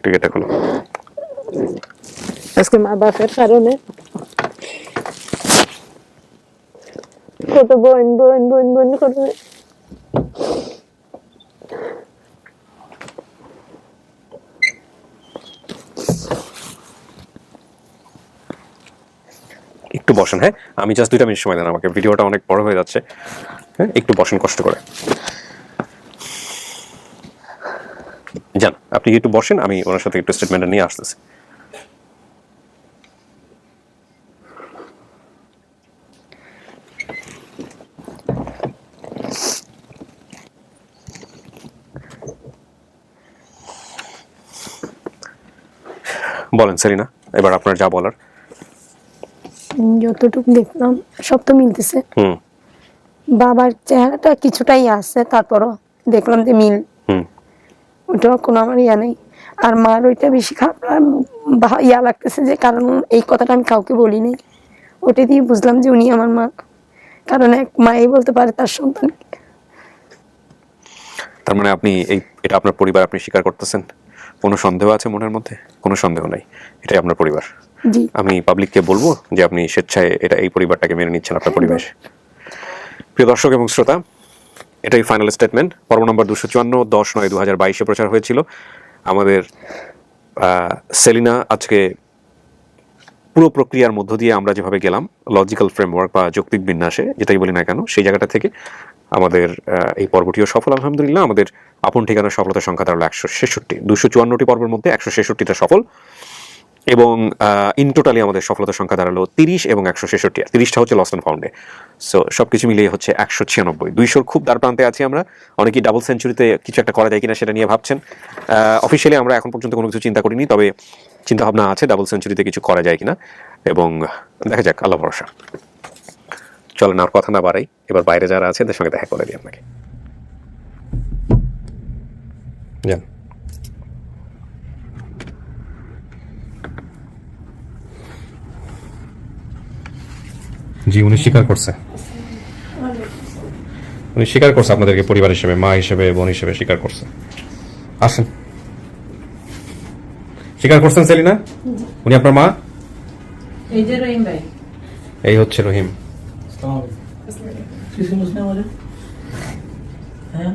[SPEAKER 1] টিকিটটা খুলো
[SPEAKER 6] আজকে মা বাপের কারণে কত বোন বোন বোন বোন করে
[SPEAKER 1] একটু বসেন হ্যাঁ আমি জাস্ট 2 মিনিট সময় দেন আমাকে ভিডিওটা অনেক বড় হয়ে যাচ্ছে হ্যাঁ একটু বসেন কষ্ট করে যান আপনি একটু বসেন আমি ওনার সাথে একটু স্টেটমেন্টটা নিয়ে আসতেছি বলেন সেলিনা এবার আপনার যা বলার
[SPEAKER 13] যতটুকু দেখলাম সব তো মিলতেছে বাবার চেহারাটা কিছুটাই আছে তারপরও দেখলাম যে মিল ওটা কোনো আমার ইয়া নেই আর মার ওইটা বেশি খারাপ ইয়া লাগতেছে যে কারণ এই কথাটা আমি কাউকে বলিনি ওটা দিয়ে বুঝলাম যে উনি আমার মা কারণ এক মাই বলতে পারে তার সন্তান
[SPEAKER 1] তার মানে আপনি এটা আপনার পরিবার আপনি স্বীকার করতেছেন কোনো সন্দেহ আছে মনের মধ্যে কোনো সন্দেহ নাই এটাই আপনার পরিবার আমি পাবলিককে বলবো যে আপনি স্বেচ্ছায় এই পরিবারটাকে মেনে নিচ্ছেন আপনার পরিবেশ প্রিয় দর্শক এবং শ্রোতা এটাই ফাইনাল স্টেটমেন্ট পর্ব নম্বর 254 10/9/2022 প্রচার হয়েছিল আমাদের সেলিনা আজকে পুরো প্রক্রিয়ার মধ্য দিয়ে আমরা যেভাবে গেলাম লজিক্যাল ফ্রেমওয়ার্ক বা যৌক্তিক বিন্যাসে যেটাই বলি না কেন সেই জায়গাটা থেকে আমাদের এই পর্বটিও সফল আলহামদুলিল্লাহ আমাদের আপন ঠিকানার সফলতার সংখ্যা দাঁড়ালো 166 254টি পর্বের মধ্যে 166টা সফল এবং ইন টোটালি আমাদের সফলতার সংখ্যা দাঁড়ালো 30 এবং 166 30টা হচ্ছে লস্ট অ্যান্ড ফাউন্ডে সো সবকিছু মিলিয়ে হচ্ছে 196 200 খুব দ্বার প্রান্তে আছি আমরা অনেকেই ডাবল সেঞ্চুরিতে কিছু একটা করা যায় কিনা সেটা নিয়ে ভাবছেন অফিসিয়ালি আমরা এখন পর্যন্ত কোনো কিছু চিন্তা করিনি তবে চিন্তা ভাবনা আছে ডাবল সেঞ্চুরিতে কিছু করা যায় কিনা এবং দেখা যাক আল্লাহ ভরসা চলেন আর কথা না বাড়াই এবার বাইরে যারা আছে এদের সঙ্গে দেখা করে দিই আপনাকে যান জি উনি স্বীকার করছে আপনাদেরকে পরিবার হিসেবে মা হিসেবে বোন হিসেবে স্বীকার করছে আসেন স্বীকার করছেন সেলিনা উনি আপনার মা
[SPEAKER 6] এই যে রহিম ভাই
[SPEAKER 1] এই হচ্ছে রহিম
[SPEAKER 4] হ্যাঁ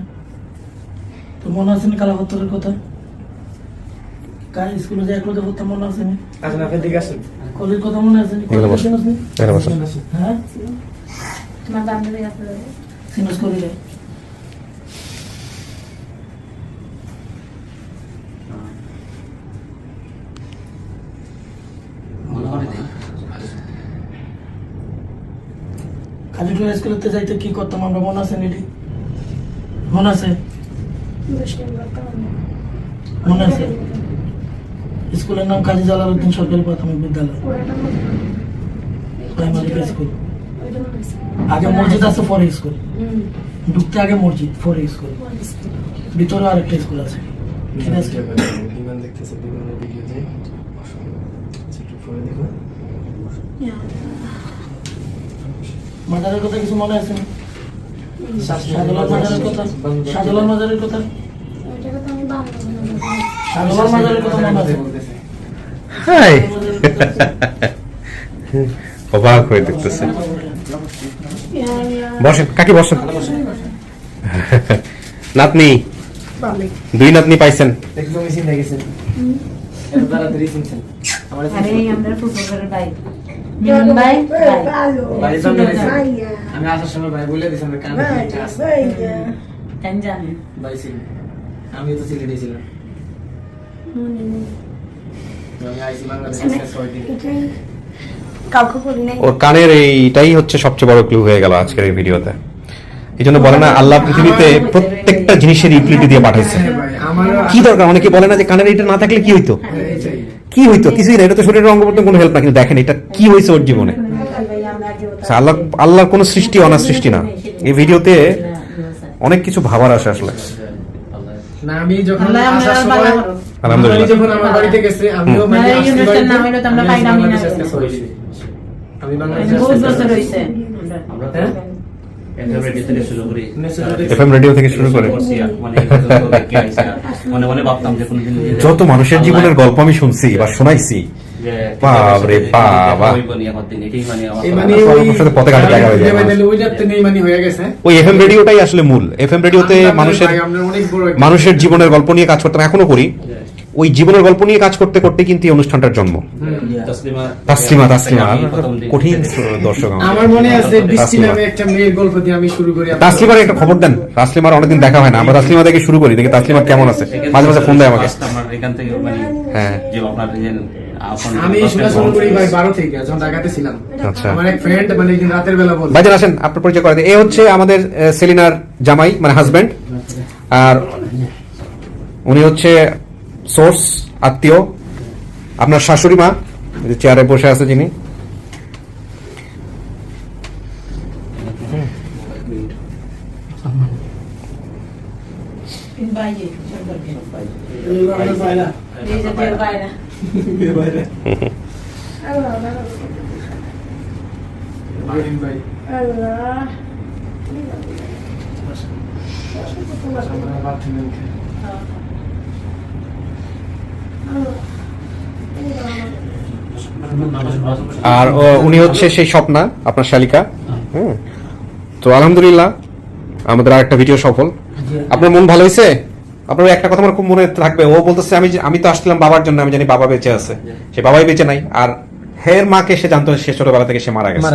[SPEAKER 4] তো মনে আছে না কালাপাত্তরের কথা কাল স্কুলে যে একলগে করতাম মনে আছে না
[SPEAKER 9] আসেন আপনি দিকে আসেন
[SPEAKER 4] কলের কথা মনে আছে হ্যাঁ
[SPEAKER 6] তোমার বান্ধবী আছে
[SPEAKER 4] সিনস করে যায় কাজীটুলা স্কুলেতে যাইতে কি করতাম আমরা, মনে আছে নিটি? মনে আছে? মনে আছে? স্কুলের নাম কাজী জালালউদ্দিন সরকারি প্রাথমিক বিদ্যালয়, প্রাইমারি স্কুল। আগে মসজিদ আছে, পরে স্কুল। ঢুকতে আগে মসজিদ, পরে স্কুল। ভিতরে আরেকটা স্কুল আছে। ঠিক আছে? মাজারের কথা কিছু মনে আছে? শাহজালাল মাজারের কথা, শাহজালাল মাজারের কথা, শাহজালাল মাজারের কথা মনে আছে?
[SPEAKER 1] হাই অবাক হয়ে দেখতেছে। বসেন কাকি, বসেন। নাতনি, দুই নাতনি পাইছেন?
[SPEAKER 9] একদমই চিন্তা গেছেন, এত তাড়াতাড়ি চিনছেন।
[SPEAKER 6] আরে আমরা ফুফুর ভাই মিলন ভাই
[SPEAKER 9] বাড়ির সামনে গেছেন। আমি আসার সময় ভাই বলে দিয়েছি আমরা কানে
[SPEAKER 6] কেন জানি
[SPEAKER 9] ভাই ছিল, আমি তো সিলেটে ছিলাম। আমি আইসি বাংলাদেশে 6 দিন।
[SPEAKER 2] কাউকে বলি নাই।
[SPEAKER 1] ওর কানের এইটাই হচ্ছে সবচেয়ে বড় ক্লু হয়ে গেল আজকের এই ভিডিওতে। এই জন্য বলে না আল্লাহ পৃথিবীতে প্রত্যেকটা জিনিসের ইউটিলিটি দিয়ে পাঠাইছে। কি দরকার, অনেকে বলে না যে কানের এটা না থাকলে কি হইতো, কি হইতো? কিছুই না, এটা তো শরীরের অঙ্গ প্রত্যঙ্গ কোনো হেল্প না। কিন্তু দেখেন এটা কি হয়েছে ওর জীবনে। আল্লাহ আল্লাহর কোনো সৃষ্টি অনার সৃষ্টি না। এই ভিডিওতে অনেক কিছু ভাবার আসে আসলে।
[SPEAKER 9] না আমি যখন
[SPEAKER 6] আল্লাহ
[SPEAKER 9] আসার
[SPEAKER 6] আপনার
[SPEAKER 9] সময়
[SPEAKER 6] ভালো করো।
[SPEAKER 1] আলহামদুলিল্লাহ।
[SPEAKER 9] আমি যখন আমার বাড়িতে গেছি, আমিও
[SPEAKER 6] না,
[SPEAKER 9] মানে
[SPEAKER 6] এই
[SPEAKER 9] আসছি
[SPEAKER 6] অনুষ্ঠান
[SPEAKER 9] বাড়িতে,
[SPEAKER 6] না হইলে তো আমরা
[SPEAKER 9] আমি
[SPEAKER 6] পাইলামই না।
[SPEAKER 9] বাংলাদেশে কাজ করেছি। আমি বাংলাদেশে
[SPEAKER 6] বহুত বছর হইছে
[SPEAKER 12] আমরা তো
[SPEAKER 9] হ্যাঁ?
[SPEAKER 1] এফএম রেডিও থেকে শুরু করে
[SPEAKER 12] মনে ভাবতাম যে কোনদিন
[SPEAKER 1] যত মানুষের জীবনের গল্প আমি শুনছি বা শোনাইছি, বাপরে বাবা,
[SPEAKER 9] এই মানে
[SPEAKER 1] ওর সাথে পথে ঘাটে জায়গা হয়ে যায় মানুষ।
[SPEAKER 9] ওই রাতে নেই মানে হয়ে গেছে।
[SPEAKER 1] ওই এফএম রেডিওটাই আসলে মূল। এফএম রেডিওতে মানুষের
[SPEAKER 9] আমরা অনেক বড় একটা-
[SPEAKER 1] মানুষের জীবনের গল্প নিয়ে কাজ করতাম, এখনো করি। ওই জীবনের গল্প নিয়ে কাজ করতে করতে কিন্তু এই অনুষ্ঠানটার জন্ম। তাসলিমা কঠিন দর্শক আমার।
[SPEAKER 9] আমার মনে আছে বৃষ্টি নামে একটা মেয়ের গল্প দিয়ে আমি শুরু করি।
[SPEAKER 1] তাসলিমার একটা খবর দেন। তাসলিমার অনেকদিন দেখা হয় না, আমরা তাসলিমা থেকে শুরু করি, দেখি তাসলিমা কেমন আছে। মাঝে মাঝে ফোন দেয় আমাকে।
[SPEAKER 12] এখান থেকে মানে
[SPEAKER 1] হ্যাঁ
[SPEAKER 12] যে আপনার
[SPEAKER 9] আমি শোনা শুরু করি ভাই 12 থেকে, যখন ঢাকাতে ছিলাম।
[SPEAKER 1] আচ্ছা।
[SPEAKER 9] আমার এক ফ্রেন্ড মানে একদিন রাতের বেলা বল,
[SPEAKER 1] ভাইজান আসেন, আপনার পরিচয় করে দিই। এ হচ্ছে আমাদের সেলিনার জামাই, মানে হাজবেন্ড। আর উনি হচ্ছে সোর্স আত্মীয়, আপনার শাশুড়ি মা, এই যে চেয়ারে বসে আছে যিনি।
[SPEAKER 6] এই যে দেব বাইরা
[SPEAKER 1] আর উনি হচ্ছে সেই স্বপ্না, আপনার শালিকা। তো আলহামদুলিল্লাহ আমাদের আর একটা ভিডিও সফল। আপনার মন ভালো হয়েছে? আপনার একটা কথা আমার খুব মনে থাকবে, ও বলতেছে আমি তো আসছিলাম বাবার জন্য, আমি জানি বাবা বেঁচে আছে, সে বাবাই বেঁচে নাই। আর হের মাকে সে জানতো সে ছোটবেলা থেকে সে মারা গেছে।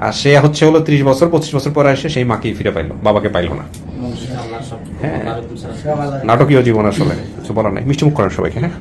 [SPEAKER 1] আর সে হচ্ছে হলো 30 বছর 25 বছর পরে এসে সেই মাকেই ফিরে পাইলো, বাবাকে পাইলো না। হ্যাঁ, নাটকীয় জীবন আসলে, কিছু বলার নাই। মিষ্টি মুখ করেন সবাইকে। হ্যাঁ।